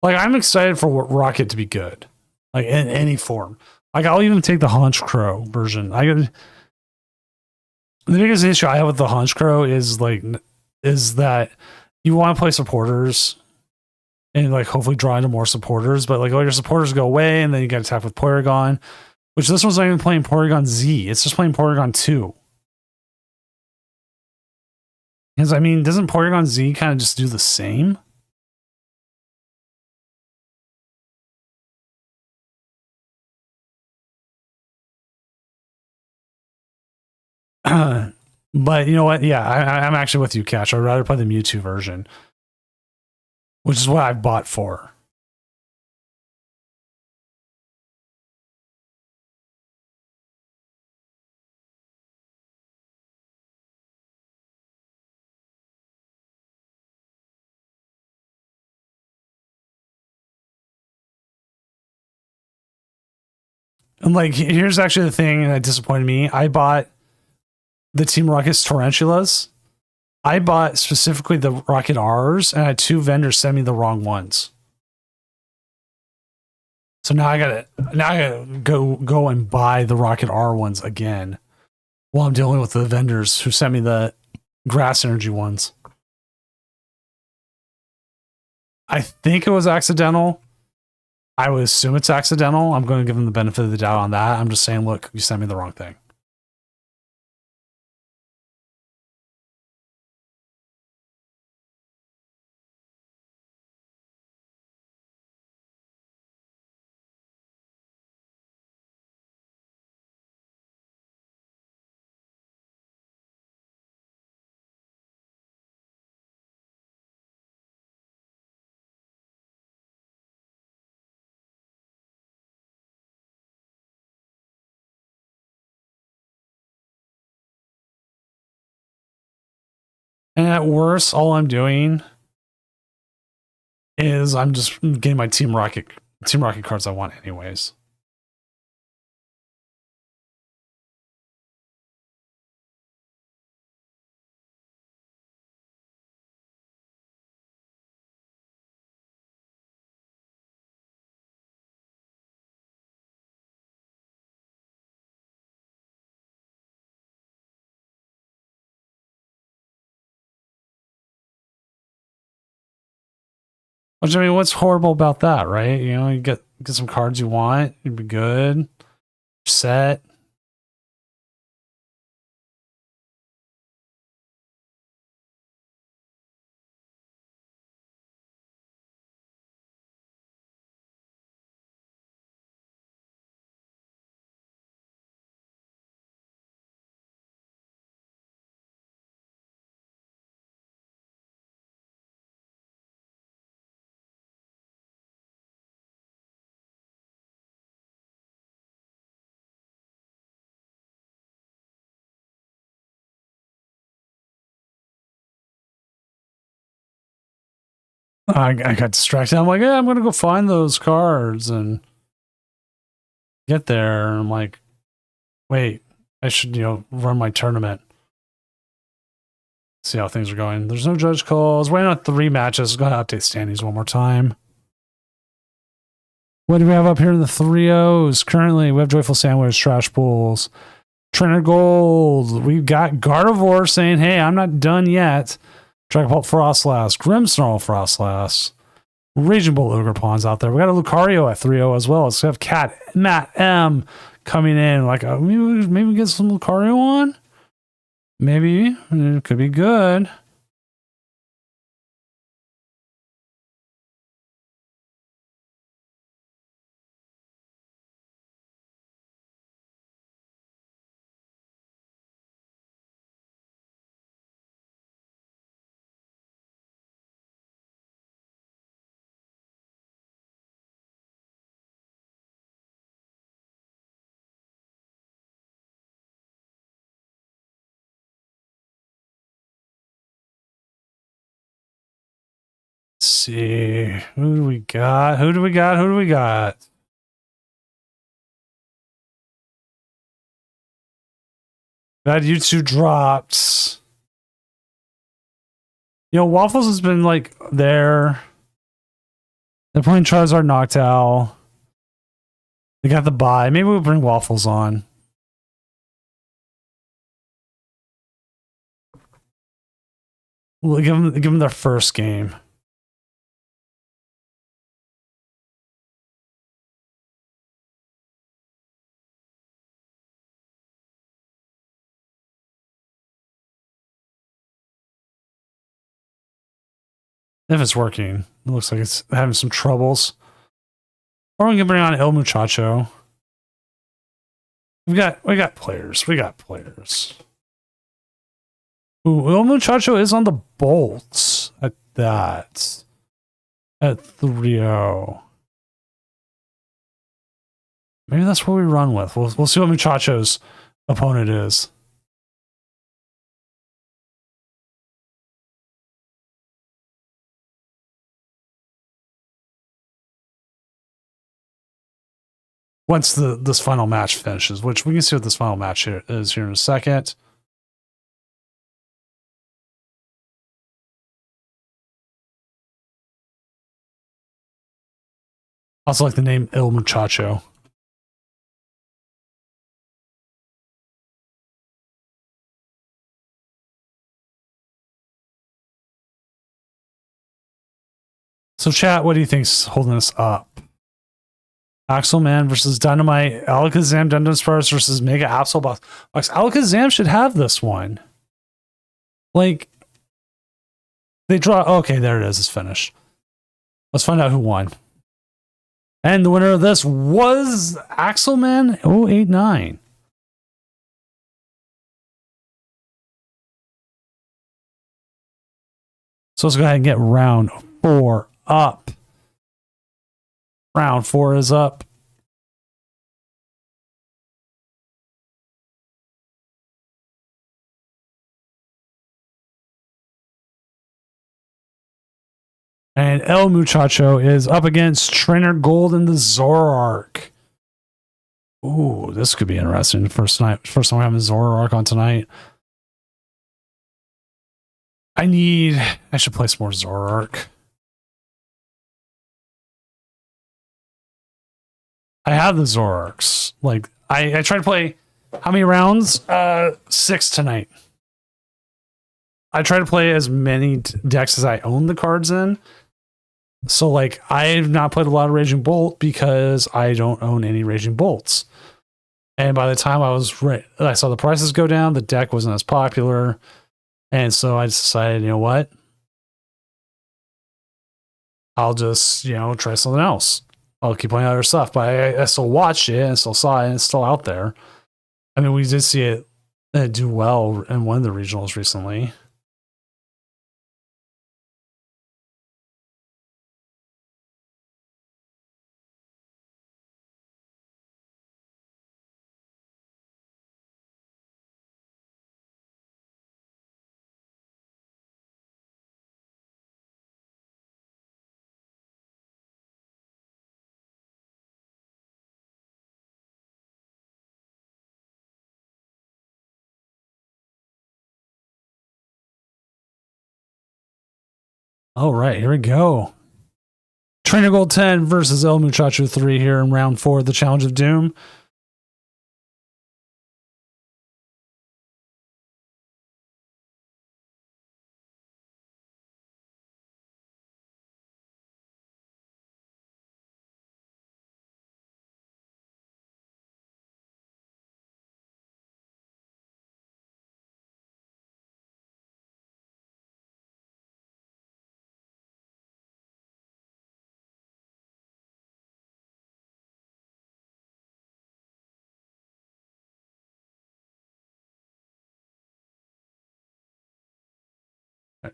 Like, I'm excited for Rocket to be good, like in any form. Like, I'll even take the Honchkrow version. The biggest issue I have with the Honchkrow is that you want to play supporters and like hopefully draw into more supporters, but like all your supporters go away and then you get attacked with Porygon, which this one's not even playing Porygon Z. It's just playing Porygon 2. Because I mean, doesn't Porygon Z kind of just do the same? But you know what? Yeah, I'm actually with you, Catch. I'd rather play the Mewtwo version, which is what I've bought for. And like, here's actually the thing that disappointed me. I bought the Team Rocket's Tarantulas. I bought specifically the Rocket R's, and I had 2 vendors send me the wrong ones. So now I gotta go and buy the Rocket R ones again while I'm dealing with the vendors who sent me the Grass Energy ones. I think it was accidental. I would assume it's accidental. I'm going to give them the benefit of the doubt on that. I'm just saying, look, you sent me the wrong thing. And at worst, all I'm doing is I'm just getting my Team Rocket cards I want anyways. Which, I mean, what's horrible about that, right? You know, you get some cards you want, you'd be good. You're set. I got distracted. I'm like, yeah, I'm gonna go find those cards and get there. And I'm like, wait, I should, run my tournament. See how things are going. There's no judge calls. Waiting on 3 matches. Gotta update standings one more time. What do we have up here in the 3-0s? Currently, we have Joyful Sandwich, Trash Pools, Trainer Gold. We've got Gardevoir saying, hey, I'm not done yet. Dragapult Frostlass, Grimmsnarl Frostlass, Raging Bolt Ogerpon's out there. We got a Lucario at 3-0 as well. So we have Matt M coming in. Like, maybe we get some Lucario on? Maybe. It could be good. Let's see. Who do we got? Who do we got? Who do we got? That YouTube dropped. Waffles has been like there. They're playing Charizard Noctowl. They got the bye. Maybe we'll bring Waffles on. We'll give them their first game. If it's working, it looks like it's having some troubles. Or we can bring on El Muchacho. We got players. We got players. Ooh, El Muchacho is on the bolts at that. At 3-0. Maybe that's what we run with. We'll see what Muchacho's opponent is. once this final match finishes, which we can see what this final match here is here in a second. Also like the name El Muchacho. So chat, what do you think's holding this up? Axelman versus Dynamite, Alakazam, Dunsparce versus Mega Absolbox. Alakazam should have this one. Like, they draw. Okay, there it is. It's finished. Let's find out who won. And the winner of this was Axelman 089. So let's go ahead and get round 4 up. Round 4 is up. And El Muchacho is up against Trainer Gold and the Zoroark. Ooh, this could be interesting. First time we're having Zoroark on tonight. I should play some more Zoroark. I have the Zoroarks. Like, I tried to play, how many rounds? 6 tonight. I try to play as many decks as I own the cards in. So, like, I've not played a lot of Raging Bolt because I don't own any Raging Bolts. And by the time I saw the prices go down, the deck wasn't as popular. And so I just decided, you know what? I'll just, try something else. I'll keep playing other stuff. But I still watched it and still saw it and it's still out there. I mean, we did see it do well in one of the regionals recently. All right, here we go. Trainer Gold 10 versus El Muchacho 3 here in round 4 of the Challenge of Doom.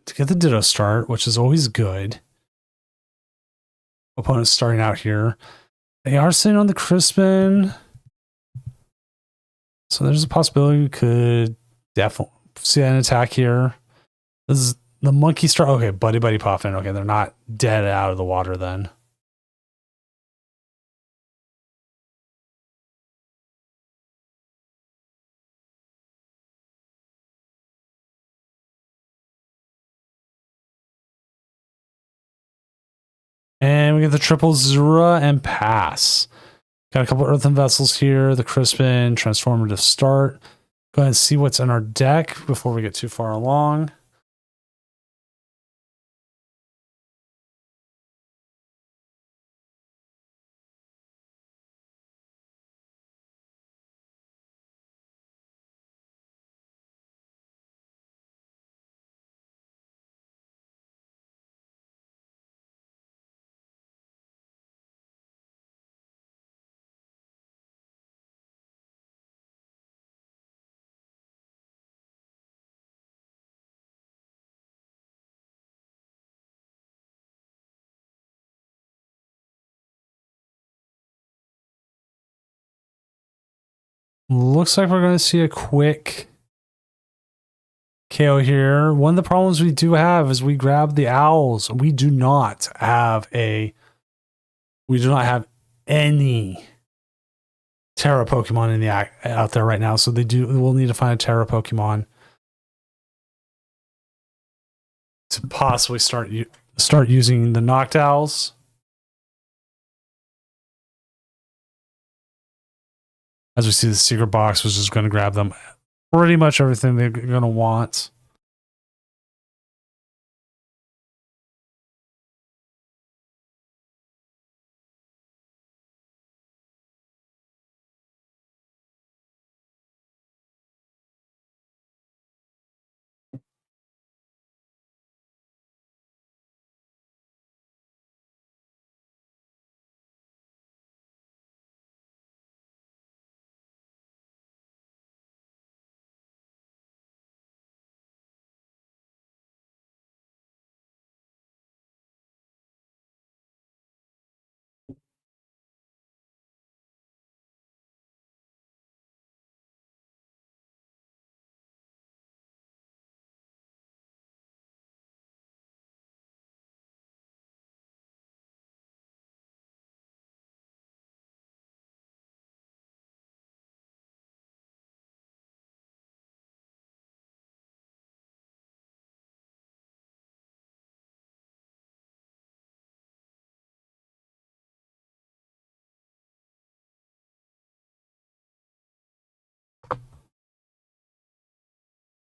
To get the Ditto start, which is always good. Opponents starting out here. They are sitting on the Crispin. So there's a possibility we could definitely see an attack here. This is the Monkey start. Okay, Buddy Puffin. Okay, they're not dead out of the water then. And we get the triple Zura and pass. Got a couple earthen vessels here. The Crispin, transformative start. Go ahead and see what's in our deck before we get too far along. Looks like we're going to see a quick KO here. One of the problems we do have is we grab the owls. We do not have any Terra Pokemon in the out there right now, so we'll need to find a Terra Pokemon to possibly start using the Noctowls. As we see, the secret box was just going to grab them pretty much everything they're going to want.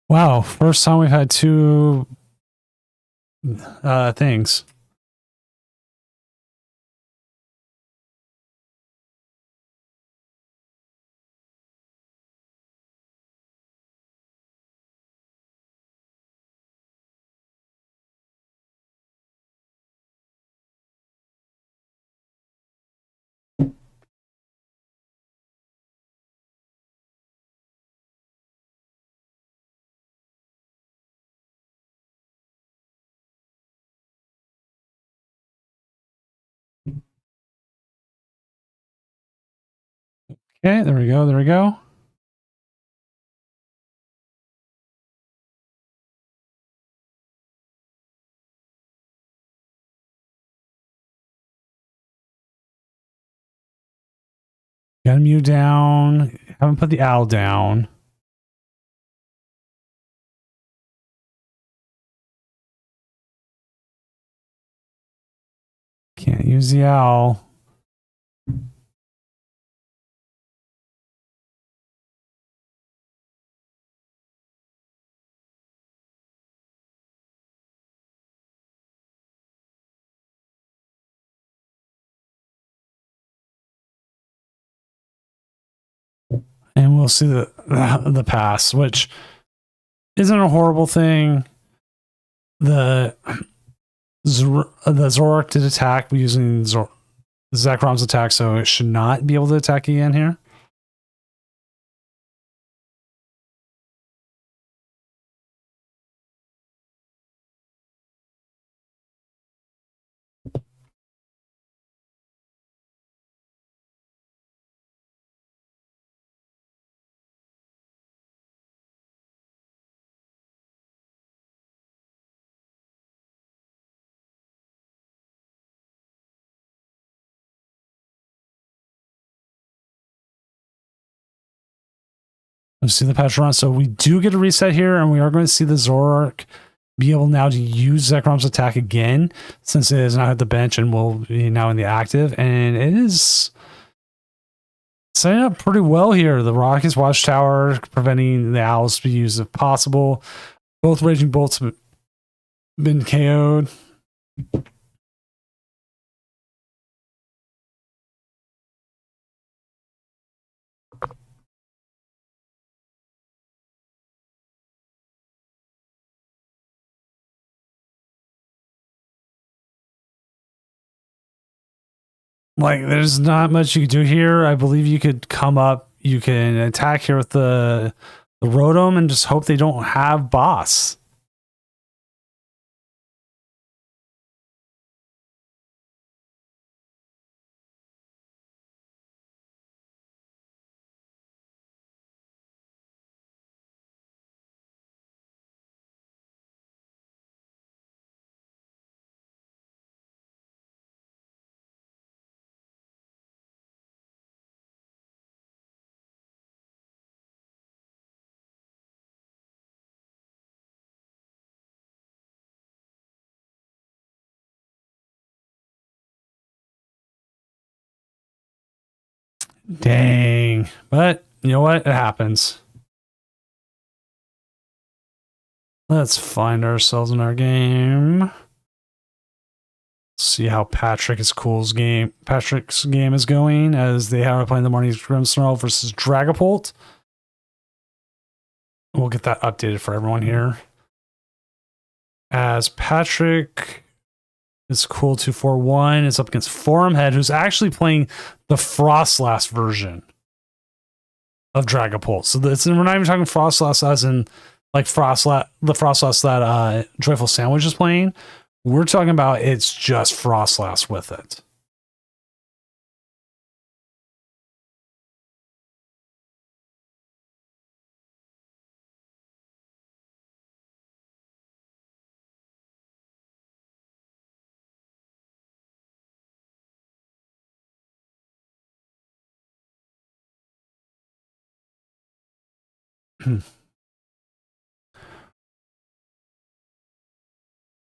Wow, first time we've had two things. Okay, there we go. There we go. Got a Mew down. Haven't put the owl down. Can't use the owl. And we'll see the pass, which isn't a horrible thing. The Zoroark did attack using Zekrom's attack, so it should not be able to attack again here. Let's see the patch run. So we do get a reset here, and we are going to see the Zoroark be able now to use Zekrom's attack again, since it is now at the bench and will be now in the active. And it is setting up pretty well here. The Rocket's Watchtower, preventing the Owls to be used if possible. Both Raging Bolts have been KO'd. Like, there's not much you could do here. I believe you could come up, you can attack here with the Rotom and just hope they don't have boss. Dang. But you know what? It happens. Let's find ourselves in our game. See how Patrick's game is going as they are playing the Marnie's Grimmsnarl versus Dragapult. We'll get that updated for everyone here. As Patrick is cool 241 is up against Forumhead, who's actually playing the Frostlass version of Dragapult. So we're not even talking Frostlass as in like the Frostlass that Joyful Sandwich is playing. We're talking about it's just Frostlass with it.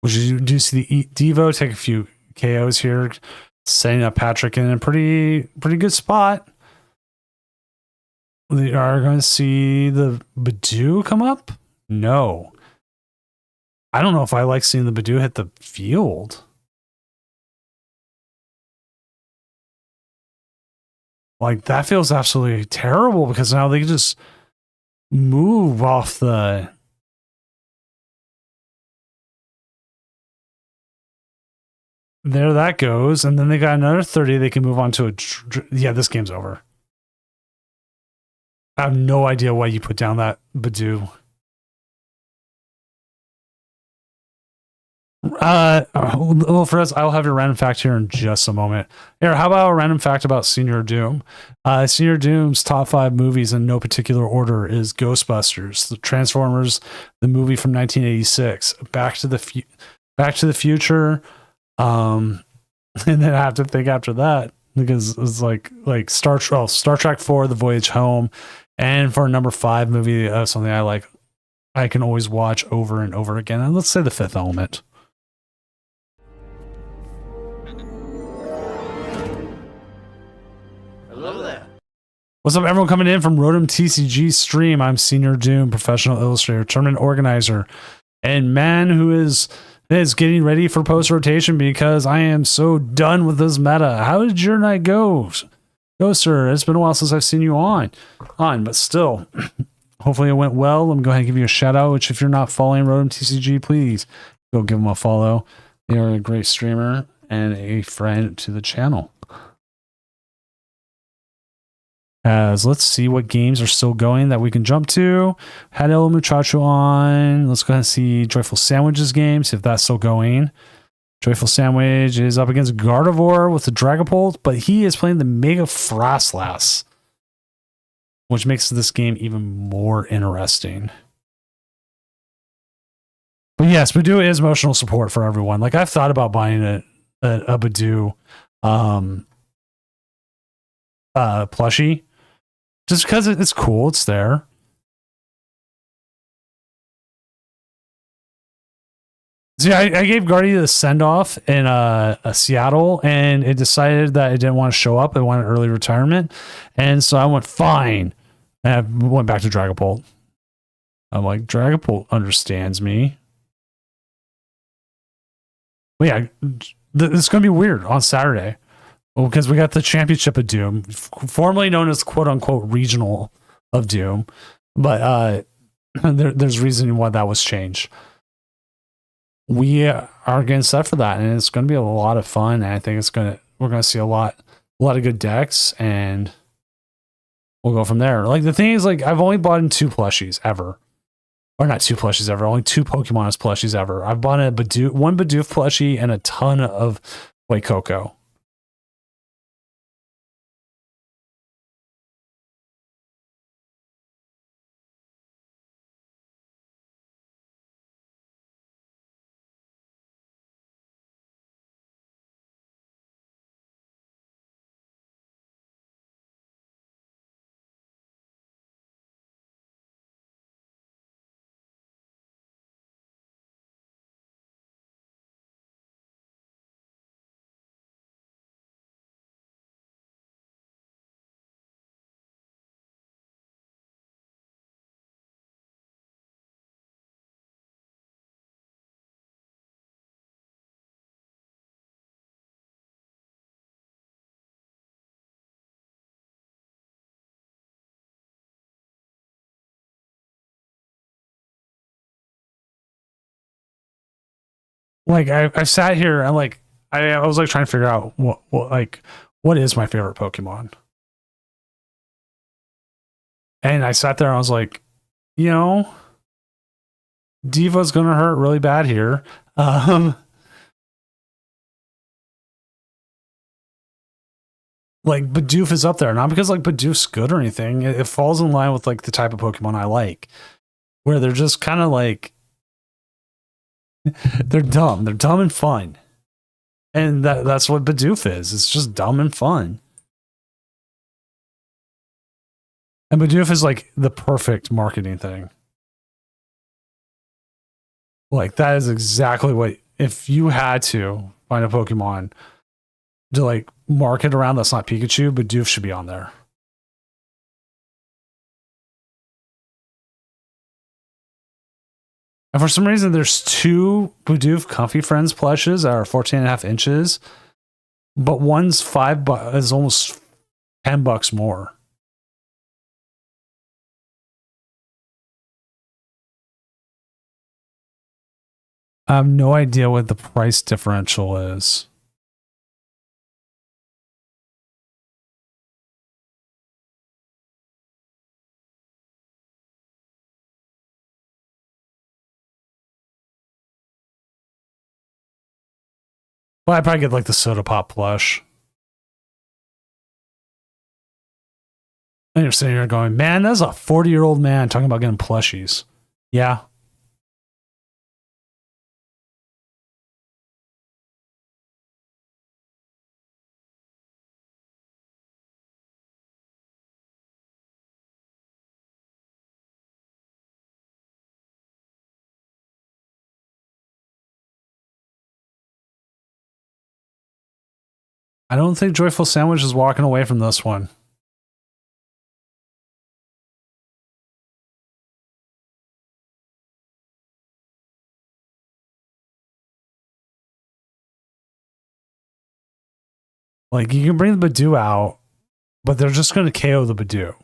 Which you do see the Devo take a few KOs here, setting up Patrick in a pretty good spot. We are going to see the Badoo come up. No, I don't know if I like seeing the Badoo hit the field. Like that feels absolutely terrible because now they can just move off the. There that goes. And then they got another 30. They can move on to yeah, this game's over. I have no idea why you put down that Badoo. Well, for us, I'll have your random fact here in just a moment. Here, how about a random fact about Senior Doom? Senior Doom's top 5 movies in no particular order is Ghostbusters, the Transformers, the movie from 1986, Back to the Future, and then I have to think after that because it's like Star Trek 4, The Voyage Home, and for a number 5 movie, something I like, I can always watch over and over again. And let's say The Fifth Element. Hello there. What's up, everyone coming in from Rotom TCG stream? I'm Senior Doom, professional illustrator, tournament organizer, and man who is getting ready for post rotation because I am so done with this meta. How did your night go? Go, sir. It's been a while since I've seen you on, but still, hopefully it went well. Let me go ahead and give you a shout out. Which, if you're not following Rotom TCG, please go give them a follow. They are a great streamer and a friend to the channel. As let's see what games are still going that we can jump to. Had El Muchacho on. Let's go ahead and see Joyful Sandwich's game, see if that's still going. Joyful Sandwich is up against Gardevoir with the Dragapult, but he is playing the Mega Frostlass, which makes this game even more interesting. But yes, Badoo is emotional support for everyone. Like I've thought about buying a Badoo plushie. Just because it's cool, it's there. See, I gave Guardy the send-off in Seattle, and it decided that it didn't want to show up. It wanted early retirement. And so I went, fine. And I went back to Dragapult. I'm like, Dragapult understands me. But yeah, it's going to be weird on Saturday. Well, because we got the championship of Doom, formerly known as quote unquote regional of Doom, but there's reason why that was changed. We are getting set for that, and it's going to be a lot of fun. And I think we're going to see a lot of good decks, and we'll go from there. Like the thing is, like I've only bought in 2 plushies ever, or not 2 plushies ever. Only 2 Pokemon as plushies ever. I've bought one Bidoof plushie and a ton of White Cocoa. like I sat here and like I was like trying to figure out what is my favorite Pokemon. And I sat there and I was like, you know, Diva's gonna hurt really bad here. Like Bidoof is up there, not because like Bidoof's good or anything. It falls in line with like the type of Pokemon I like, where they're just kind of like they're dumb and fun, and that's what Bidoof is. It's just dumb and fun. And Bidoof is like the perfect marketing thing. Like that is exactly what, if you had to find a Pokemon to like market around that's not Pikachu, Bidoof should be on there. And for some reason, there's 2 Bidoof Comfy Friends plushes that are 14.5 inches, but one's $5 is almost $10 more. I have no idea what the price differential is. Well, I'd probably get like the Soda Pop plush. And you're sitting here going, man, that's a 40-year-old man talking about getting plushies. Yeah. I don't think Joyful Sandwich is walking away from this one. Like, you can bring the Badoo out, but they're just going to KO the Badoo.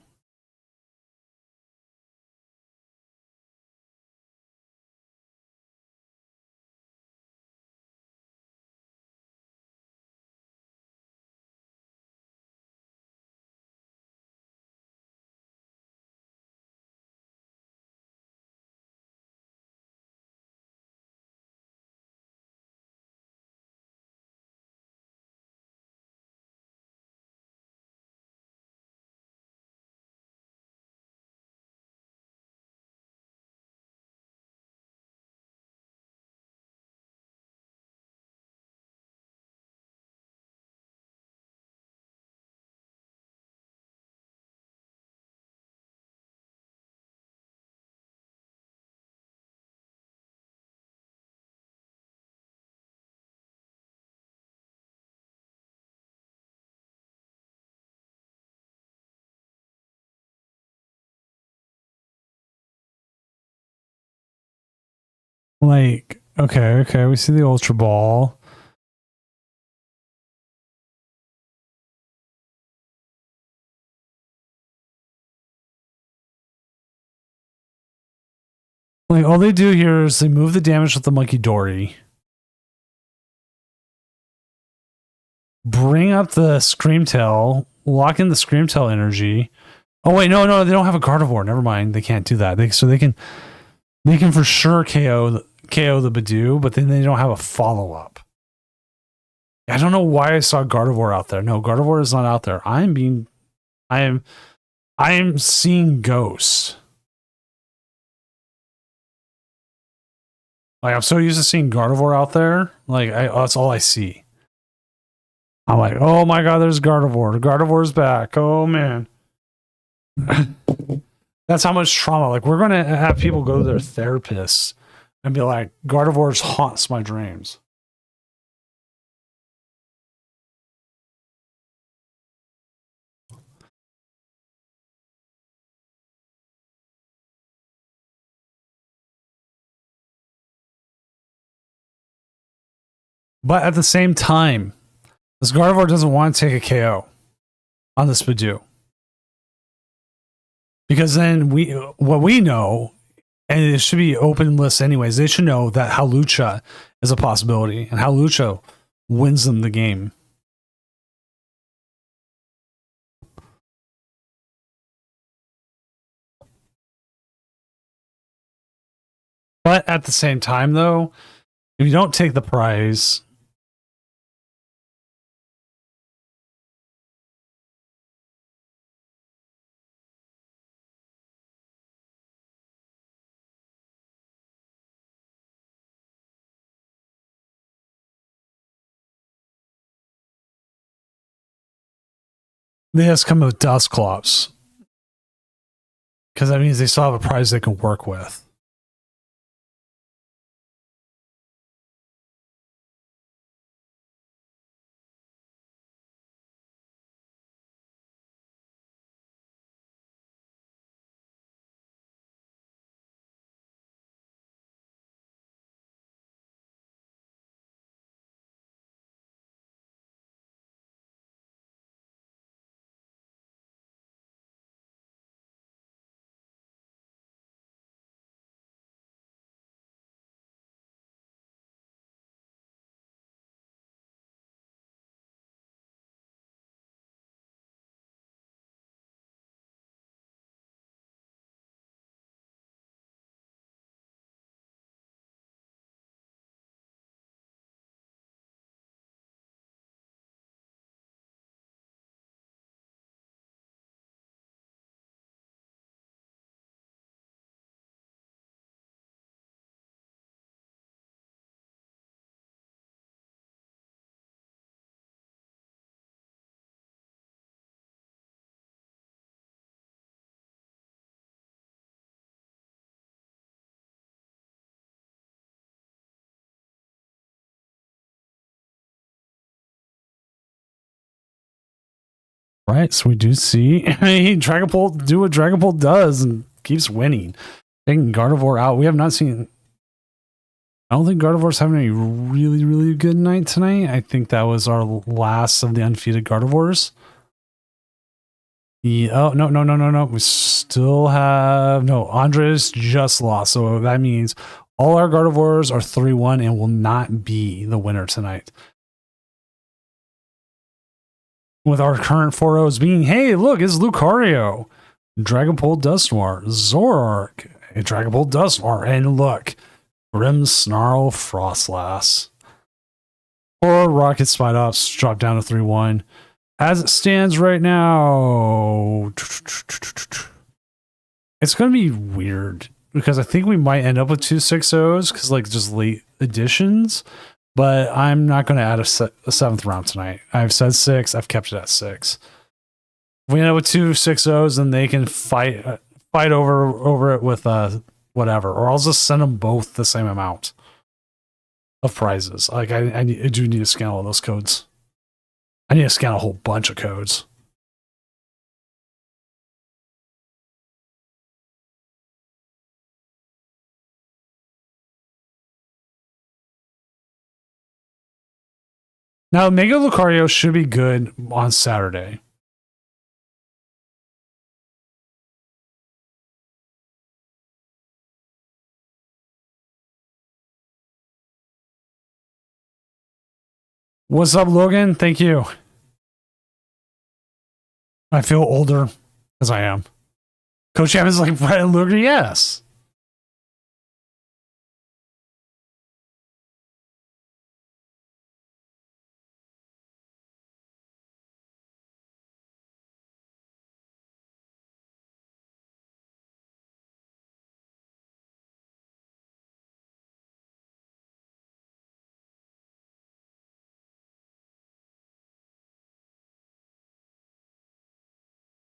Like, okay, we see the Ultra Ball. Like, all they do here is they move the damage with the Monkey Dory. Bring up the Screamtail, lock in the Screamtail energy. Oh wait, no, they don't have a Gardevoir. Never mind, they can't do that. They can for sure KO the Badoo, but then they don't have a follow up. I don't know why I saw Gardevoir out there. No, Gardevoir is not out there. I am seeing ghosts. Like, I'm so used to seeing Gardevoir out there. Like, that's all I see. I'm like, oh my god, there's Gardevoir. Gardevoir's back. Oh man. That's how much trauma. Like, we're going to have people go to their therapists and be like, Gardevoir haunts my dreams. But at the same time, this Gardevoir doesn't want to take a KO on this Badoo. Because then what we know, and it should be open list anyways, they should know that Hawlucha is a possibility, and how Lucho wins them the game. But at the same time, though, if you don't take the prize, they have to come with Dusclops. Because that means they still have a prize they can work with. Right, so we do see Dragapult do what Dragapult does and keeps winning. Taking Gardevoir out. We have not seen... I don't think Gardevoir's having a really, really good night tonight. I think that was our last of the undefeated Gardevoirs. Oh, no. We still have... No, Andres just lost. So that means all our Gardevoirs are 3-1 and will not be the winner tonight. With our current 4-0s being, hey, look, it's Lucario, Dragapult Dusknoir, Zoroark, Dragapult Dusknoir, and look, Grimmsnarl Frostlass. Or Rocket Spidops drop down to 3-1. As it stands right now, it's going to be weird because I think we might end up with 2 6-0s because, like, just late additions. But I'm not going to add a 7th round tonight. I've said 6. I've kept it at 6. If we end up with 2 6-0s, then they can fight over it with whatever. Or I'll just send them both the same amount of prizes. Like I do need to scan all those codes. I need to scan a whole bunch of codes. Now, Mega Lucario should be good on Saturday. What's up, Logan? Thank you. I feel older, as I am. Coach Chapman is like, Brett and Luger, yes.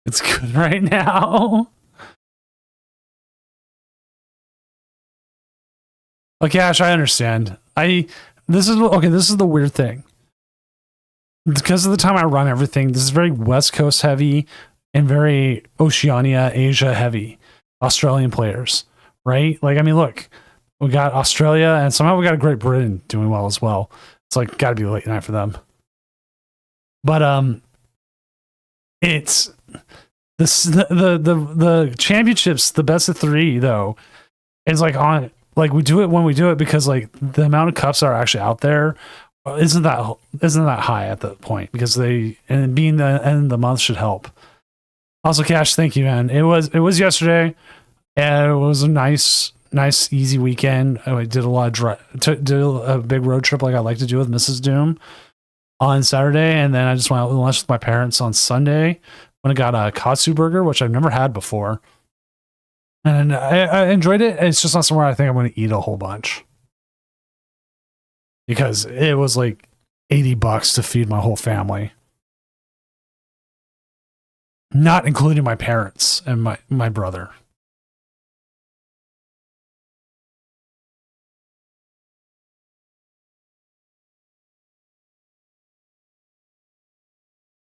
It's good right now. Okay, Ash, I understand. This is the weird thing. Because of the time I run everything, this is very West Coast heavy and very Oceania, Asia heavy. Australian players, right? Like, I mean, look, we got Australia and somehow we got a Great Britain doing well as well. It's like gotta be late night for them. But it's the championships, the best of 3 though, is like on like we do it when we do it because like the amount of cups that are actually out there isn't that high at the point, because and being the end of the month should help. Also, Cash, thank you, man. It was yesterday, and it was a nice easy weekend. I did a lot of did a big road trip like I like to do with Mrs. Doom on Saturday, and then I just went out to lunch with my parents on Sunday when I got a Katsu burger, which I've never had before. And I enjoyed it. It's just not somewhere I think I'm going to eat a whole bunch, because it was like $80 to feed my whole family, not including my parents and my brother.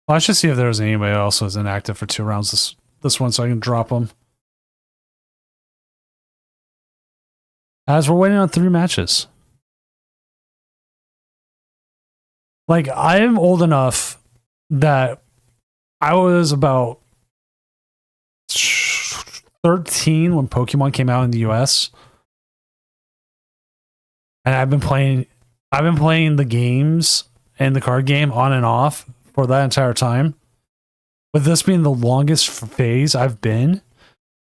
Well, I should see if there's anybody else who's inactive for 2 rounds this one, so I can drop them. As we're waiting on 3 matches. Like, I am old enough that I was about 13 when Pokemon came out in the US. And I've been playing the games and the card game on and off for that entire time. With this being the longest phase I've been,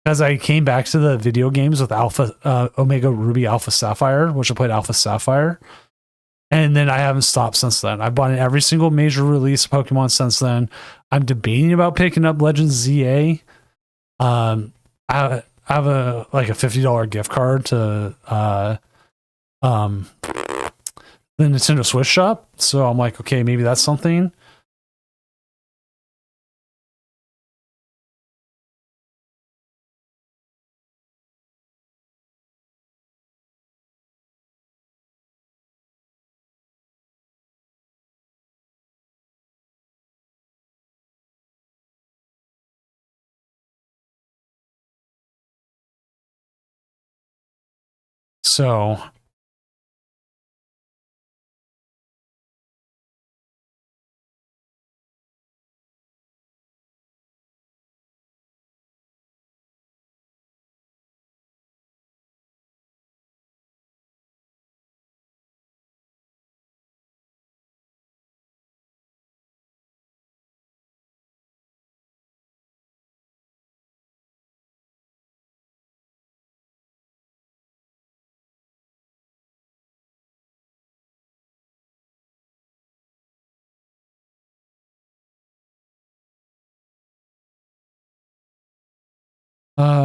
because I came back to the video games with Omega Ruby Alpha Sapphire, which I played Alpha Sapphire. And then I haven't stopped since then. I've bought every single major release of Pokemon since then. I'm debating about picking up Legends ZA. I have a $50 gift card to the Nintendo Switch shop. So I'm like, okay, maybe that's something. So just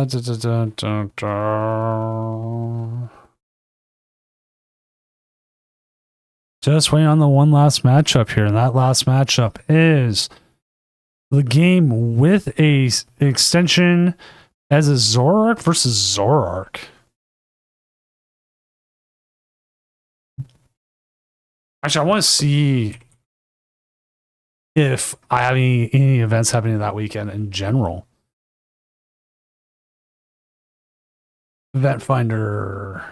waiting on the one last matchup here, and that last matchup is the game with a extension as a Zoroark versus Zoroark. Actually, I want to see if I have any events happening that weekend in general. Event Finder.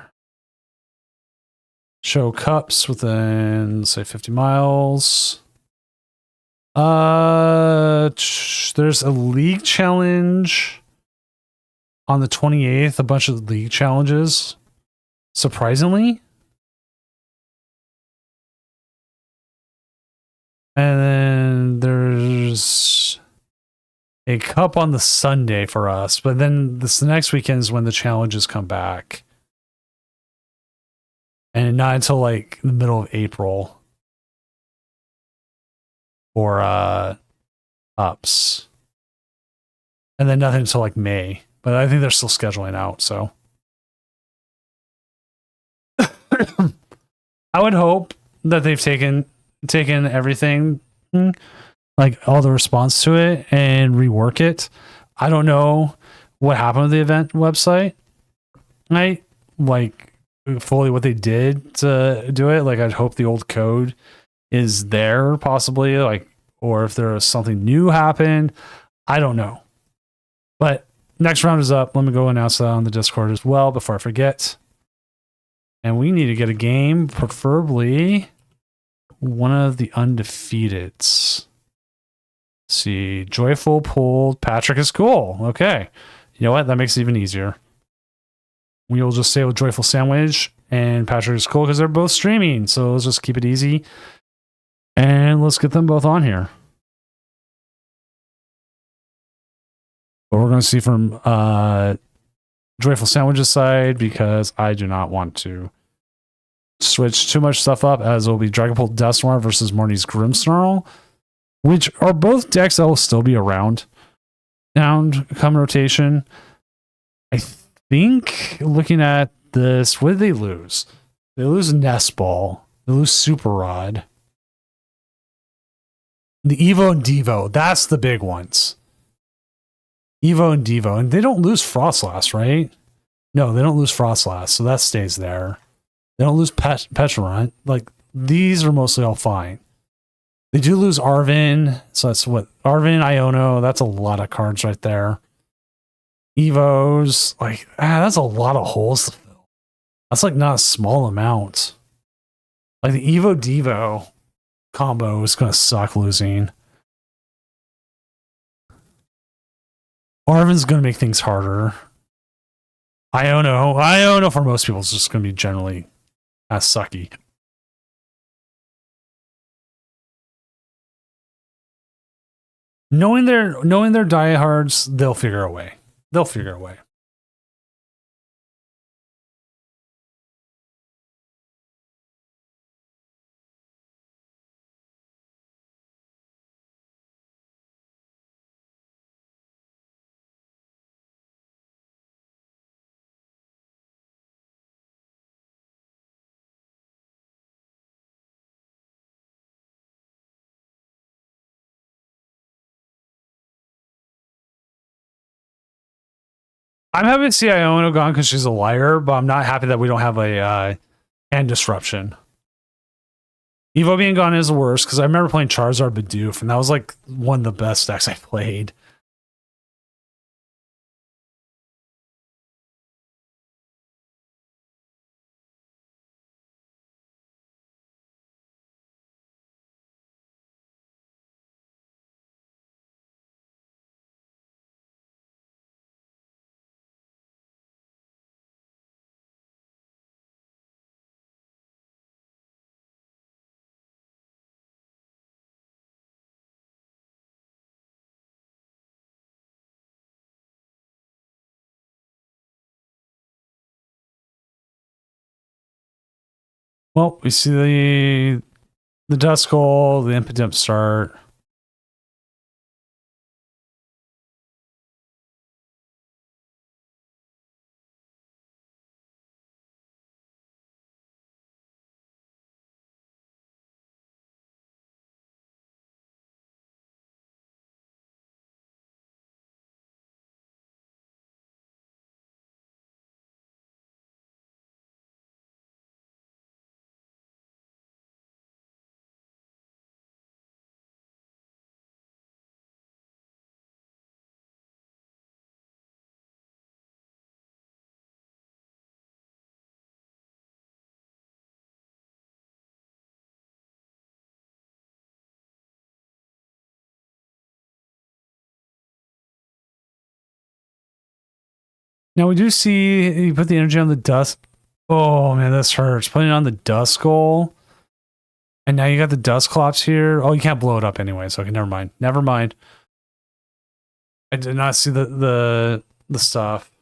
Show cups within, say, 50 miles. There's a league challenge on the 28th. A bunch of league challenges, surprisingly. And then there's a cup on the Sunday for us. But then the next weekend is when the challenges come back. And not until like the middle of April for ups. And then nothing until like May. But I think they're still scheduling out, so. I would hope that they've taken everything, like all the response to it, and rework it. I don't know what happened with the event website. Right? Like fully what they did to do it. Like, I'd hope the old code is there possibly, like, or if there was something new happened. I don't know. But next round is up. Let me go announce that on the Discord as well before I forget. And we need to get a game, preferably one of the undefeateds. Let's see, Joyful pulled Patrick is cool. Okay. You know what? That makes it even easier. we will just stay with Joyful Sandwich and Patrick is cool because they're both streaming. So let's just keep it easy. And let's get them both on here. But we're going to see from Joyful Sandwich's side because I do not want to switch too much stuff up, as it will be Dragapult Dusknoir versus Morty's Grimmsnarl, which are both decks that will still be around down come rotation. I think looking at this, what did they lose? They lose Nest Ball. They lose Super Rod. The Evo and Devo, that's the big ones. Evo and Devo, and they don't lose Frostlass, right? No, they don't lose Frostlass, so that stays there. They don't lose Pecharunt. Like, these are mostly all fine. They do lose Arven, so that's what Arven, Iono, that's a lot of cards right there. Evos, like, that's a lot of holes to fill. That's like not a small amount. Like the Evo Devo combo is gonna suck losing. Arven's gonna make things harder. Iono for most people is just gonna be generally as sucky. Knowing their diehards, they'll figure a way. They'll figure a way. I'm happy to see Iono gone because she's a liar, but I'm not happy that we don't have a hand disruption. Evo being gone is the worst because I remember playing Charizard Bidoof, and that was like one of the best decks I played. Well, we see the Duskull, the Impidimp start. Now we do see you put the energy on the dust. Oh man, this hurts. Putting it on the Duskull. And now you got the Dusclops here. Oh, you can't blow it up anyway, so okay, never mind. Never mind. I did not see the stuff.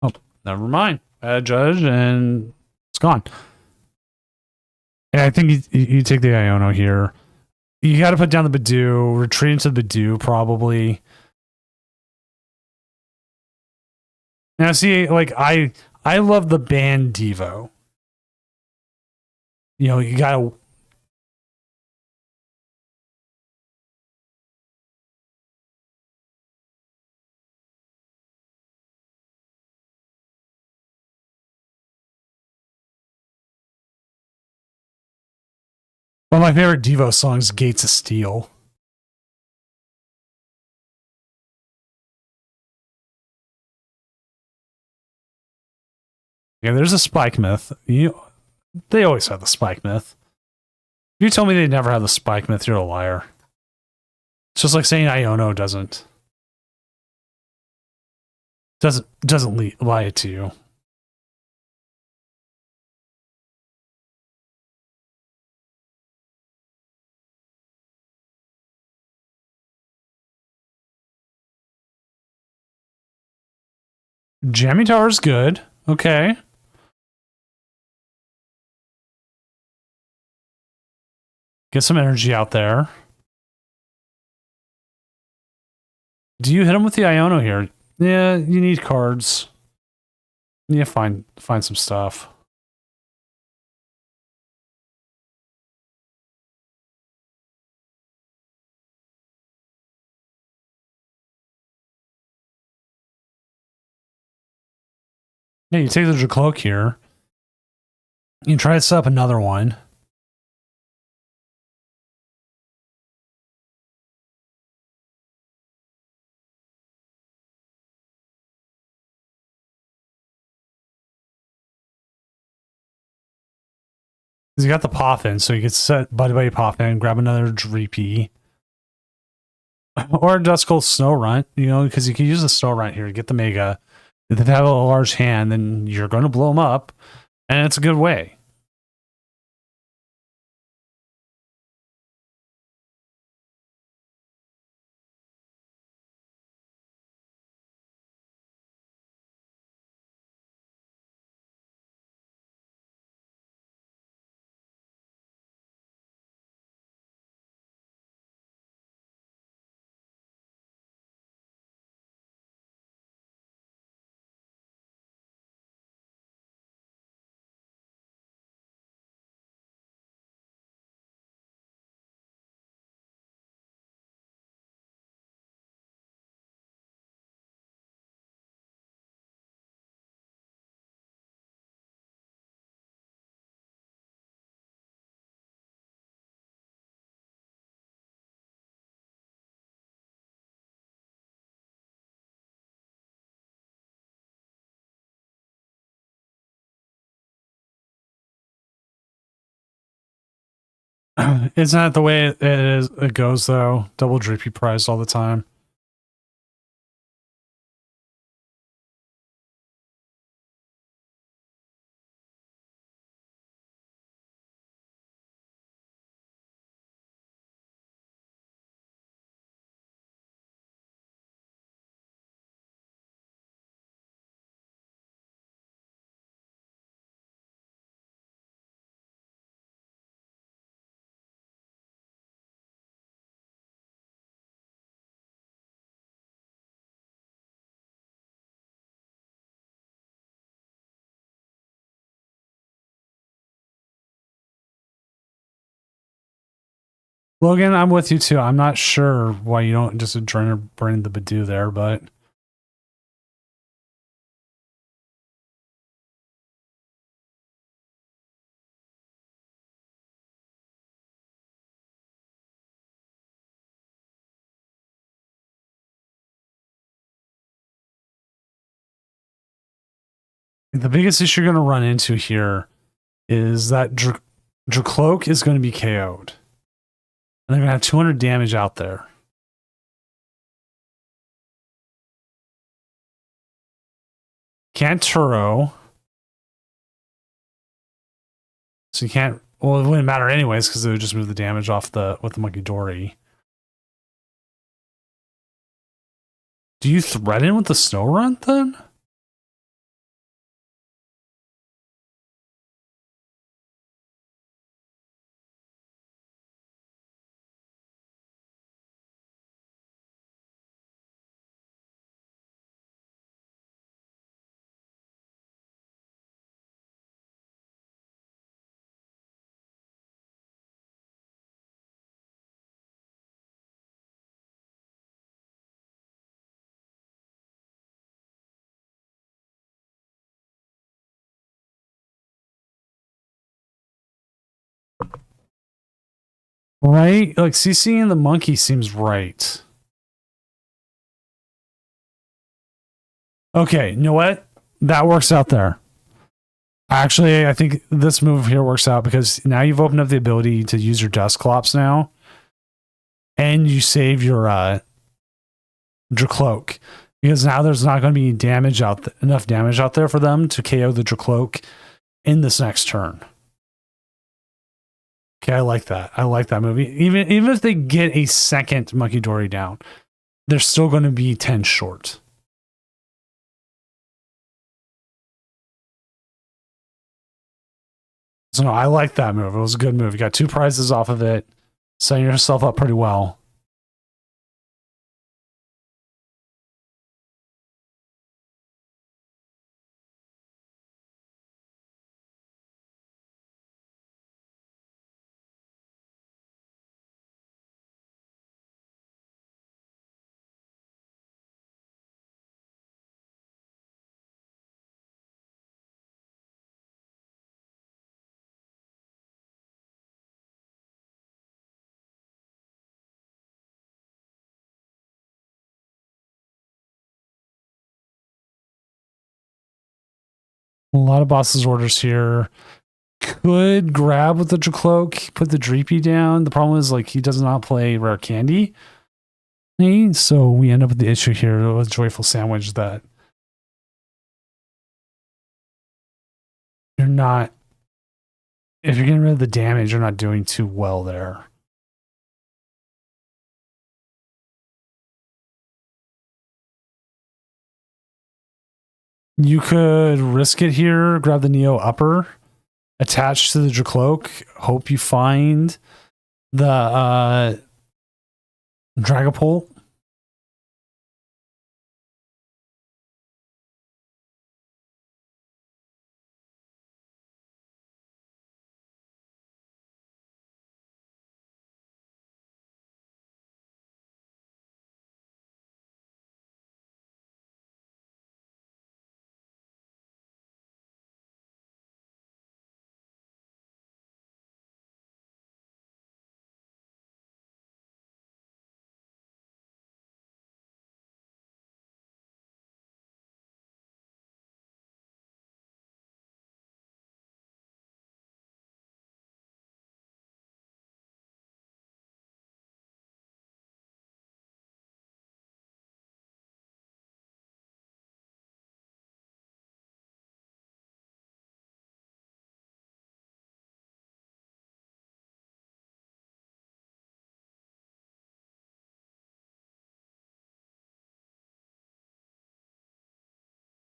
Oh, never mind. Bad judge, and it's gone. And I think you take the Iono here. You got to put down the Bidoof, retreat into the Bidoof, probably. Now, see, like, I love the band Devo. You know, you got to... One of my favorite Devo songs, Gates of Steel. Yeah, there's a Spike Myth. They always have the Spike Myth. If you tell me they never had the Spike Myth, you're a liar. It's just like saying Iono doesn't lie to you. Jamming Tower's good. Okay. Get some energy out there. Do you hit him with the Iono here? Yeah, you need cards. You find some stuff. Yeah, you take the Dracloak here. You can try to set up another one. You got the Poffin, so you can set Buddy Buddy Poffin, grab another Dreepy. Or a Duskull Snorunt, you know, because you can use the Snorunt here to get the Mega. If they have a large hand, then you're going to blow them up, and it's a good way. Isn't that the way it goes, though? Double Dreepy prize all the time. Logan, I'm with you too. I'm not sure why you don't just bring the Badoo there, but the biggest issue you're going to run into here is that Dracloak is going to be KO'd. And they're going to have 200 damage out there. Can't Turo. So you can't... Well, it wouldn't matter anyways because they would just move the damage off with the Munkidori. Do you threaten with the Snorunt then? Right? Like, CCing the monkey seems right. Okay, you know what? That works out there. Actually, I think this move here works out because now you've opened up the ability to use your Dusclops now. and you save your Dracloak, because now there's not going to be damage enough damage out there for them to KO the Dracloak in this next turn. Okay, I like that. I like that movie. Even if they get a second Monkey Dory down, they're still going to be 10 short. So no, I like that move. It was a good move. You got 2 prizes off of it, setting yourself up pretty well. A lot of boss's orders here. Could grab with the Dracloak, put the Dreepy down. The problem is, like, he does not play Rare Candy. So we end up with the issue here with Joyful Sandwich that you're not, if you're getting rid of the damage, you're not doing too well there. You could risk it here, grab the Neo Upper, attach to the Dracloak, hope you find the Dragapult.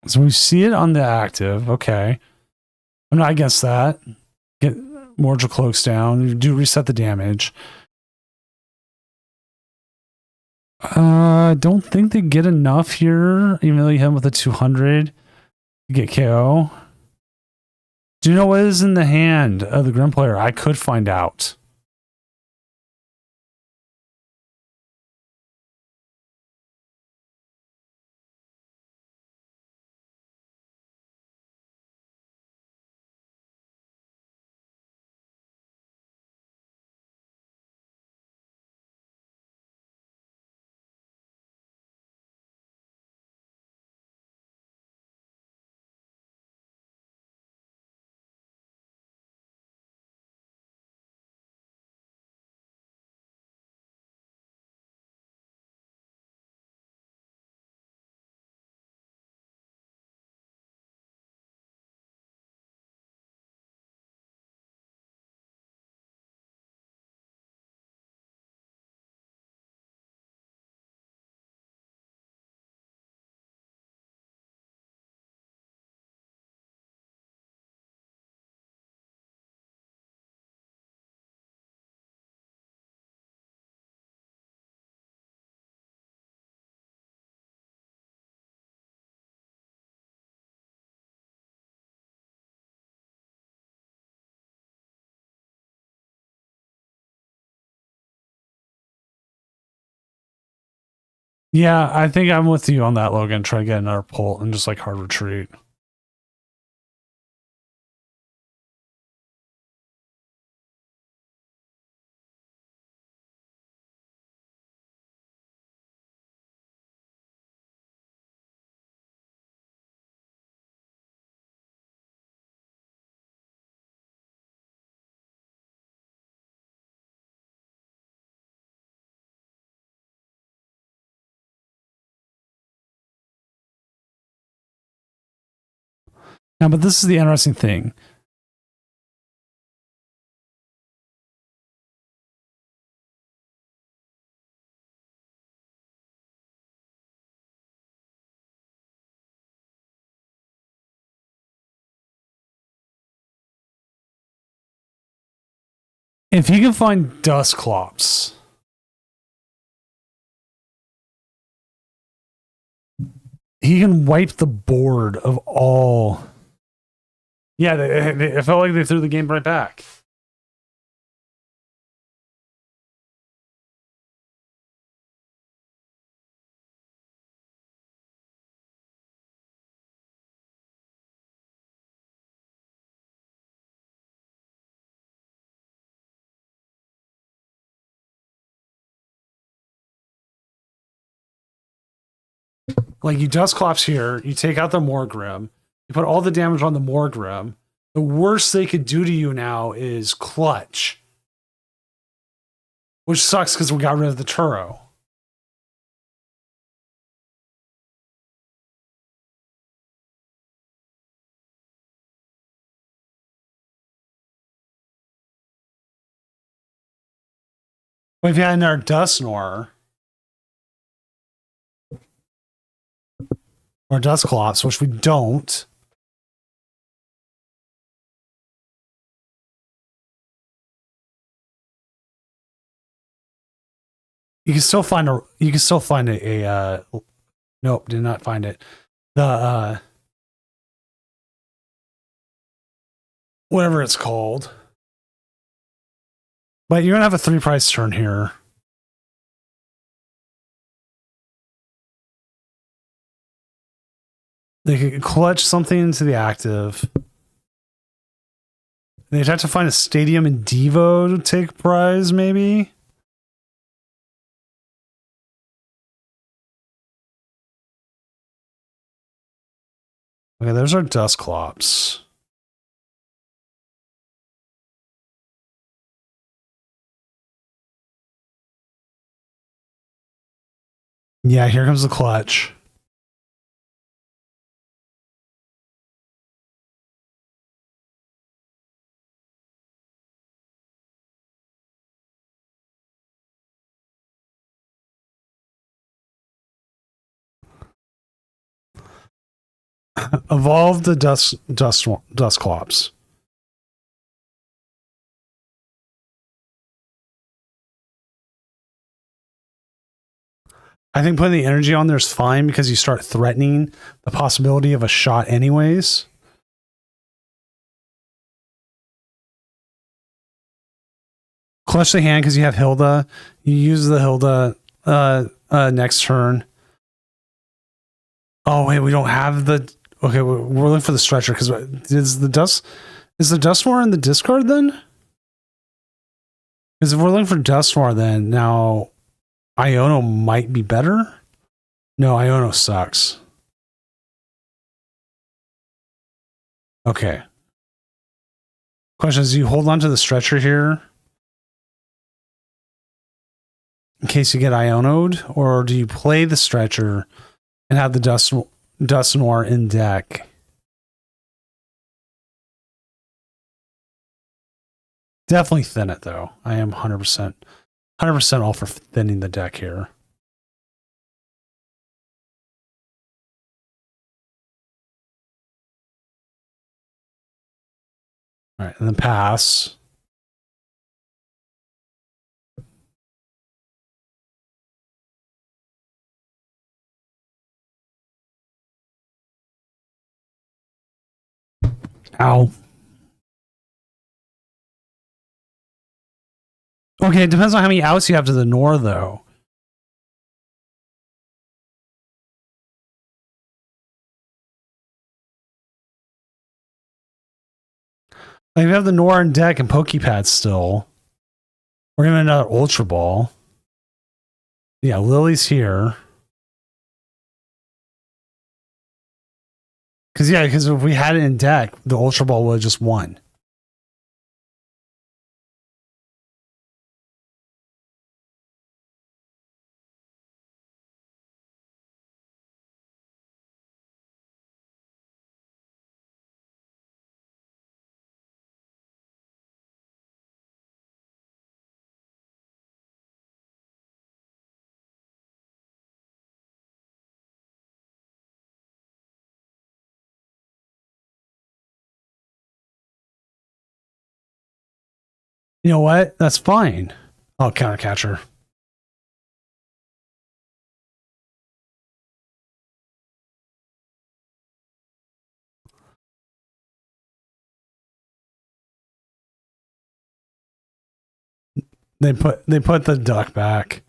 So we see it on the active. Okay. I'm not against that. Get more Dracloaks down. You do reset the damage. I don't think they get enough here, even though you hit him with a 200 to get KO. Do you know what is in the hand of the Grim player? I could find out. Yeah, I think I'm with you on that, Logan. Try to get another pull and just like hard retreat. Now, but this is the interesting thing. If he can find Dusclops, he can wipe the board of all. Yeah, it felt like they threw the game right back. Like, you Dusclops here, you take out the Morgrim, you put all the damage on the Morgrim. The worst they could do to you now is Clutch. Which sucks because we got rid of the Turo. But if you had another Dusknoir or Dusclops, which we don't, you can still find a nope, did not find it. The whatever it's called. But you're gonna have a 3-price turn here. They could clutch something into the active. They'd have to find a Stadium in Devo to take prize, maybe. Okay, there's our Dusclops. Yeah, here comes the clutch. Evolve the Dusclops. I think putting the energy on there is fine because you start threatening the possibility of a shot anyways. Clutch the hand because you have Hilda. You use the Hilda next turn. Oh wait, we don't have the. Okay, we're looking for the stretcher because is the Dusknoir in the discard then? Because if we're looking for Dusknoir, then now Iono might be better. No, Iono sucks. Okay. Question is, do you hold on to the stretcher here in case you get Iono'd, or do you play the stretcher and have the Dusknoir in deck? Definitely thin it though. I am 100% all for thinning the deck here. All right, and then pass. Ow. Okay, it depends on how many outs you have to the Nor, though. Like, if you have the Nor in deck and Pokepad still, or even another Ultra Ball. Yeah, Lily's here. Because if we had it in deck, the Ultra Ball would have just won. You know what? That's fine. Oh, counter catcher. They put the duck back.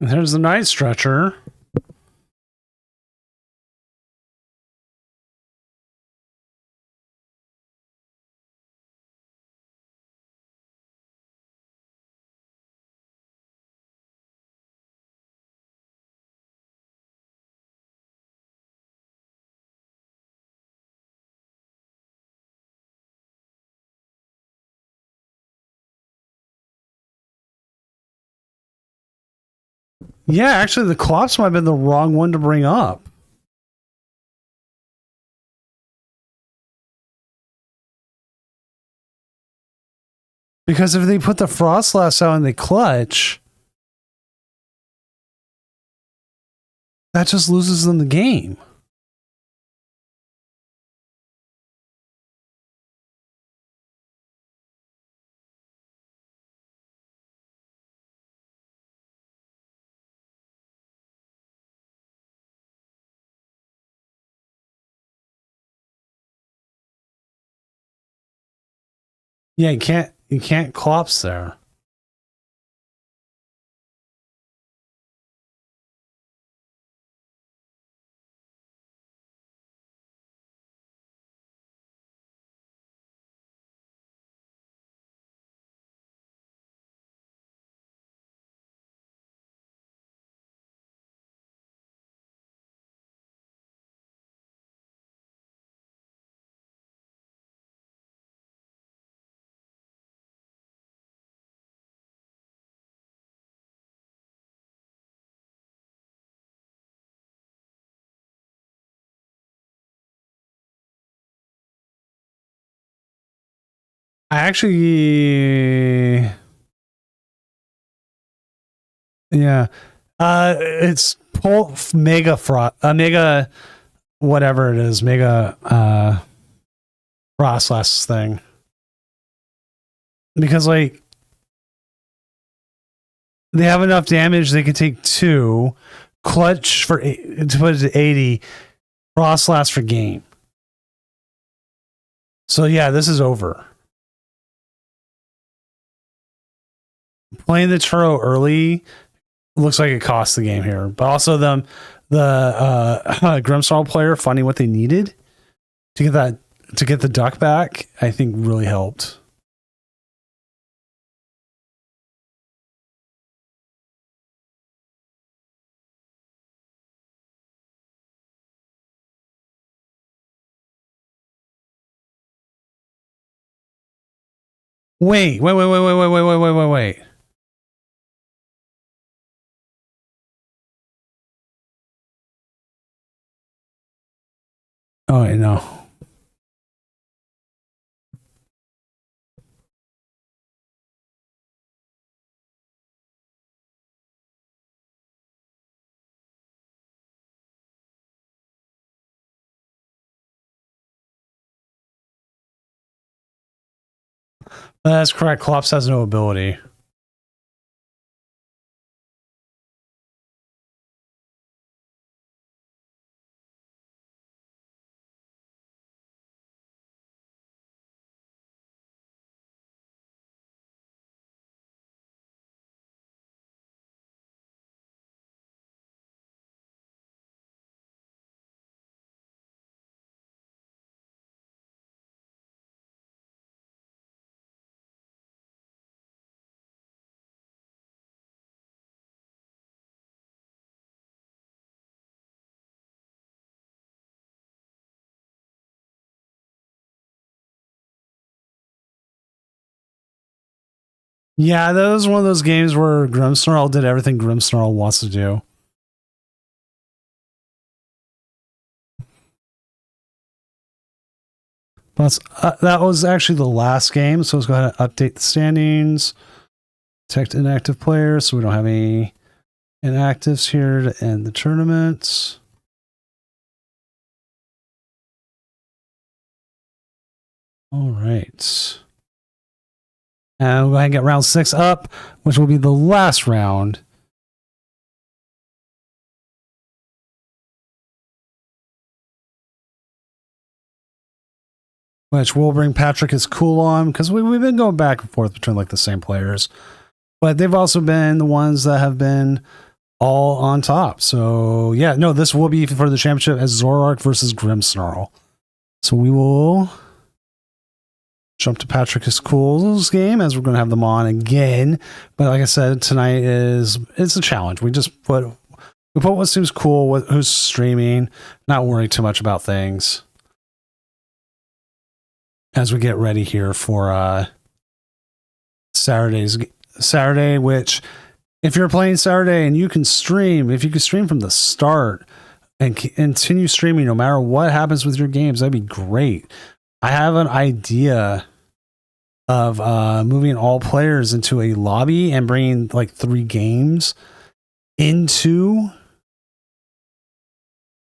There's the night stretcher. Yeah, actually, the Clops might have been the wrong one to bring up. Because if they put the Frostlass out in the clutch, that just loses them the game. Yeah, you can't Clops there. I actually, yeah, it's mega whatever it is, mega Frostlass thing, because like they have enough damage they can take two clutch to put it to 80, Frostlass for game. So yeah, this is over. Playing the Turo early looks like it costs the game here, but also the Grimmsnarl player finding what they needed to get the duck back, I think really helped. Wait. Oh wait, no. That's correct. Klops has no ability. Yeah, that was one of those games where Grimmsnarl did everything Grimmsnarl wants to do. Plus, that was actually the last game, so let's go ahead and update the standings. Protect inactive players, so we don't have any inactives here to end the tournament. All right. And we'll go ahead and get round 6 up, which will be the last round. Which will bring Patrick his cool on, because we've been going back and forth between like the same players. But they've also been the ones that have been all on top. So yeah, no, this will be for the championship as Zoroark versus Grimmsnarl. So we will jump to Patrick is Cool's game as we're going to have them on again. But like I said, tonight it's a challenge. We put what seems cool, who's streaming, not worry too much about things as we get ready here for Saturday, which if you're playing Saturday and you can stream, if you can stream from the start and continue streaming no matter what happens with your games, that'd be great. I have an idea of moving all players into a lobby and bringing like 3 games into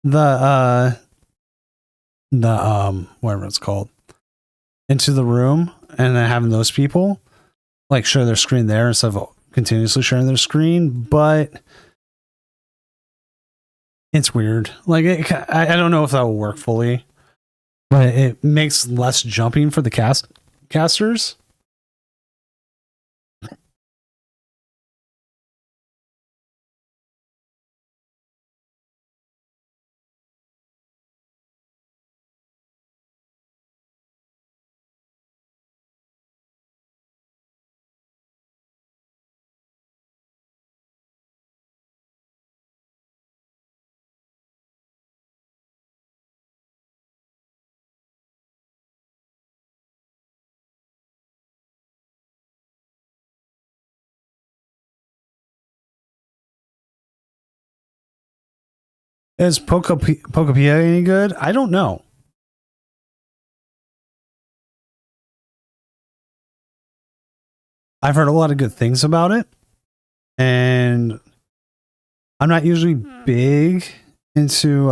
the whatever it's called, into the room, and then having those people like share their screen there instead of continuously sharing their screen. But it's weird. Like I don't know if that will work fully, but it makes less jumping for the casters. Is Pokopia any good? I don't know. I've heard a lot of good things about it, and I'm not usually big into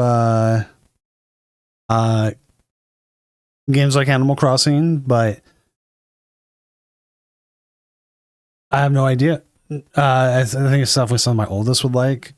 games like Animal Crossing, but I have no idea. I think it's stuff some of my oldest would like.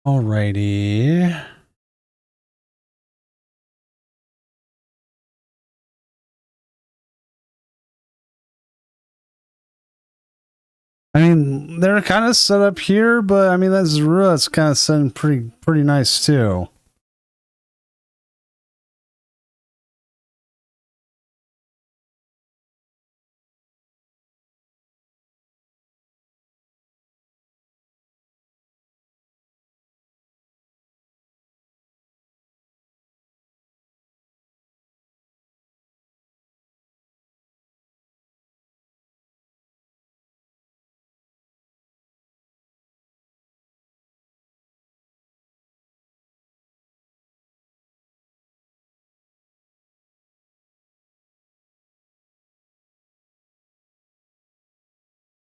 Alrighty. I mean, they're kind of set up here, but I mean that's kind of setting pretty nice too.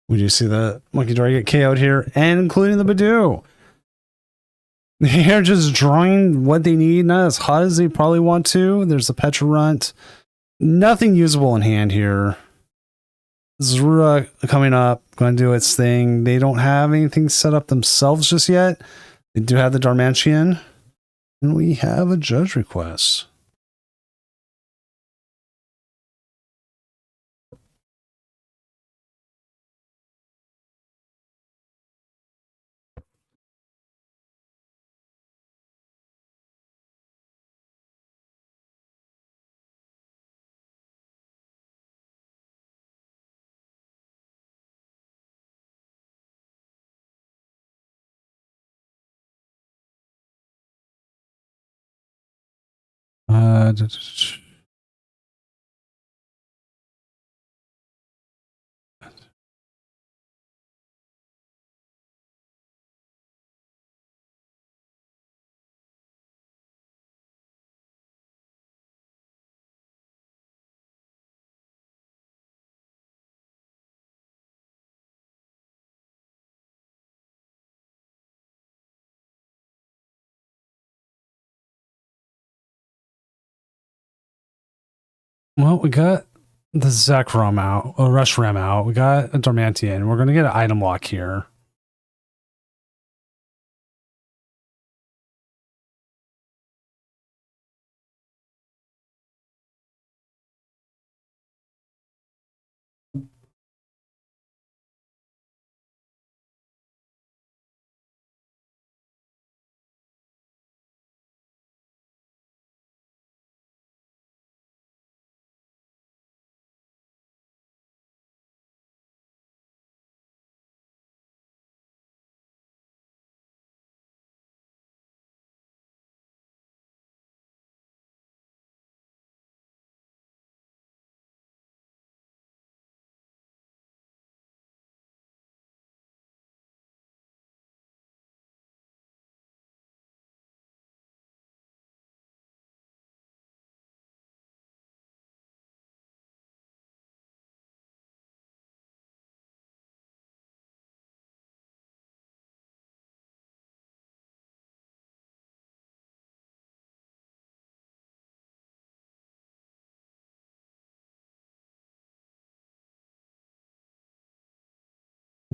We do see the Monkey Dory get KO'd here, and including the Badoo. They're just drawing what they need, not as hot as they probably want to. There's the Petrarunt. Nothing usable in hand here. Zorua coming up, going to do its thing. They don't have anything set up themselves just yet. They do have the Darmanian. And we have a judge request. Well, we got the Zekrom out, or Reshiram out. We got a Darmanian. We're going to get an item lock here.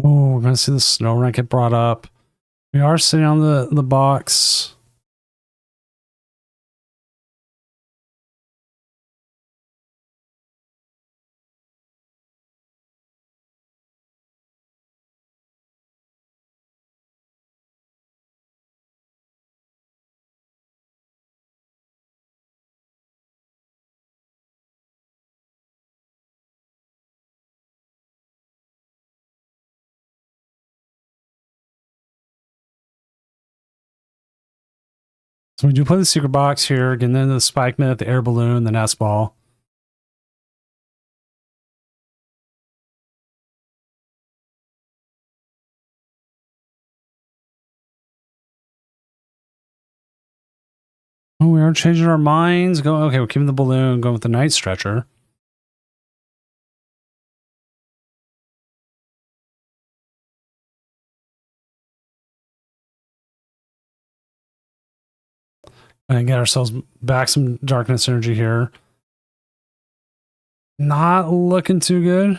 Oh, we're going to see the Snorunt get brought up. We are sitting on the box. So we do play the secret box here, getting into the Spike Myth, the Air Balloon, the Nest Ball. Oh, we are changing our minds. Okay, we're keeping the balloon, going with the Night Stretcher. And get ourselves back some darkness energy here. Not looking too good.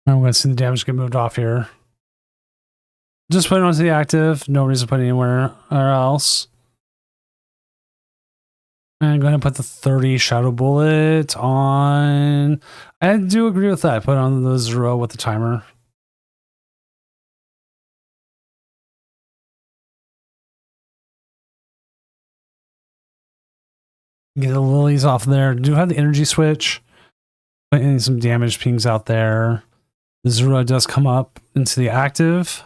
I'm going to see the damage get moved off here. Just put it onto the active. No reason to put it anywhere else. And I'm going to put the 30 Shadow Bullet on. I do agree with that. Put on the 0 with the timer. Get the lilies off there. Do have the energy switch. Put in some damage pings out there. The Zura does come up into the active.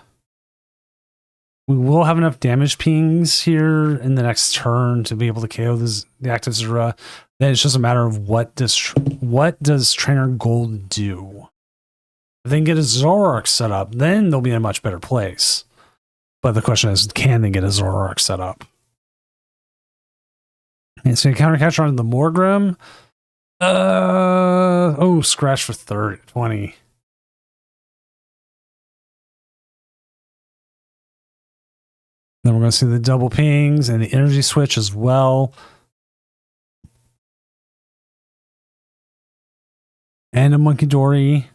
We will have enough damage pings here in the next turn to be able to KO the active Zura. Then it's just a matter of what does Trainer Gold do. If they can get a Zoroark set up, then they'll be in a much better place. But the question is, can they get a Zoroark set up? And so you counter catch on the Morgrim. Scratch for 20. Then we're going to see the double pings and the energy switch as well. And a Monkey Dory.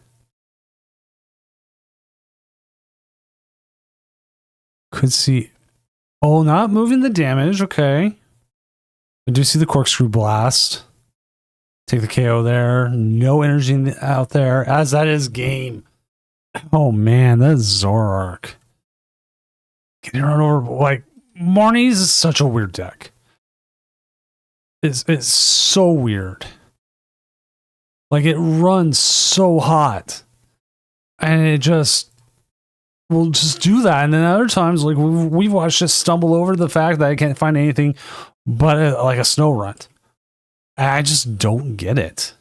Could see. Oh, not moving the damage. Okay. I do see the Corkscrew Blast. Take the KO there. No energy out there, as that is game. Oh, man. That is Zoroark. Getting run over. Like, Marnie's is such a weird deck. It's so weird. Like, it runs so hot. And it just will just do that. And then other times, like, we've watched it stumble over the fact that I can't find anything but like a snow runt. I just don't get it.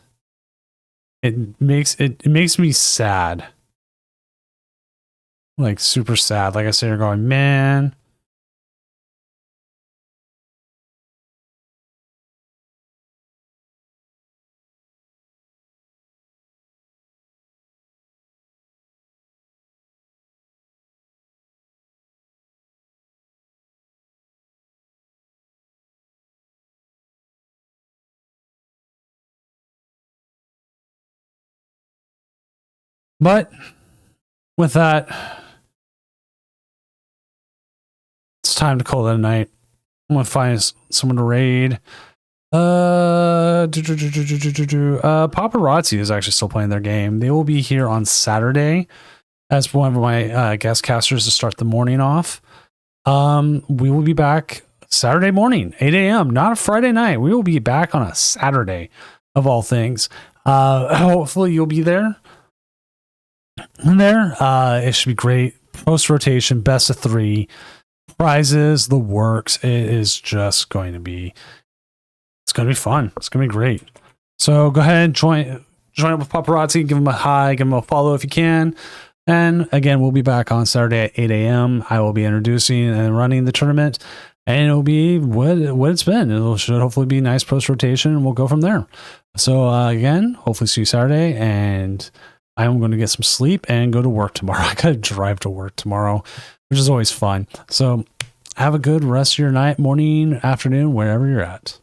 It makes me sad. Like, super sad. Like I said, you're going, man. But with that, it's time to call it a night. I'm gonna find someone to raid. Paparazzi is actually still playing their game. They will be here on Saturday as one of my guest casters to start the morning off. We will be back Saturday morning, 8 a.m. Not a Friday night. We will be back on a Saturday, of all things. Hopefully you'll be there. It should be great. Post rotation, best of 3, prizes, the works. It is just going to be. It's going to be fun. It's going to be great. So go ahead and join up with Paparazzi. Give them a hi. Give them a follow if you can. And again, we'll be back on Saturday at 8 a.m. I will be introducing and running the tournament, and it'll be what it's been. It should hopefully be nice post rotation, and we'll go from there. So again, hopefully see you Saturday, and I'm going to get some sleep and go to work tomorrow. I got to drive to work tomorrow, which is always fun. So have a good rest of your night, morning, afternoon, wherever you're at.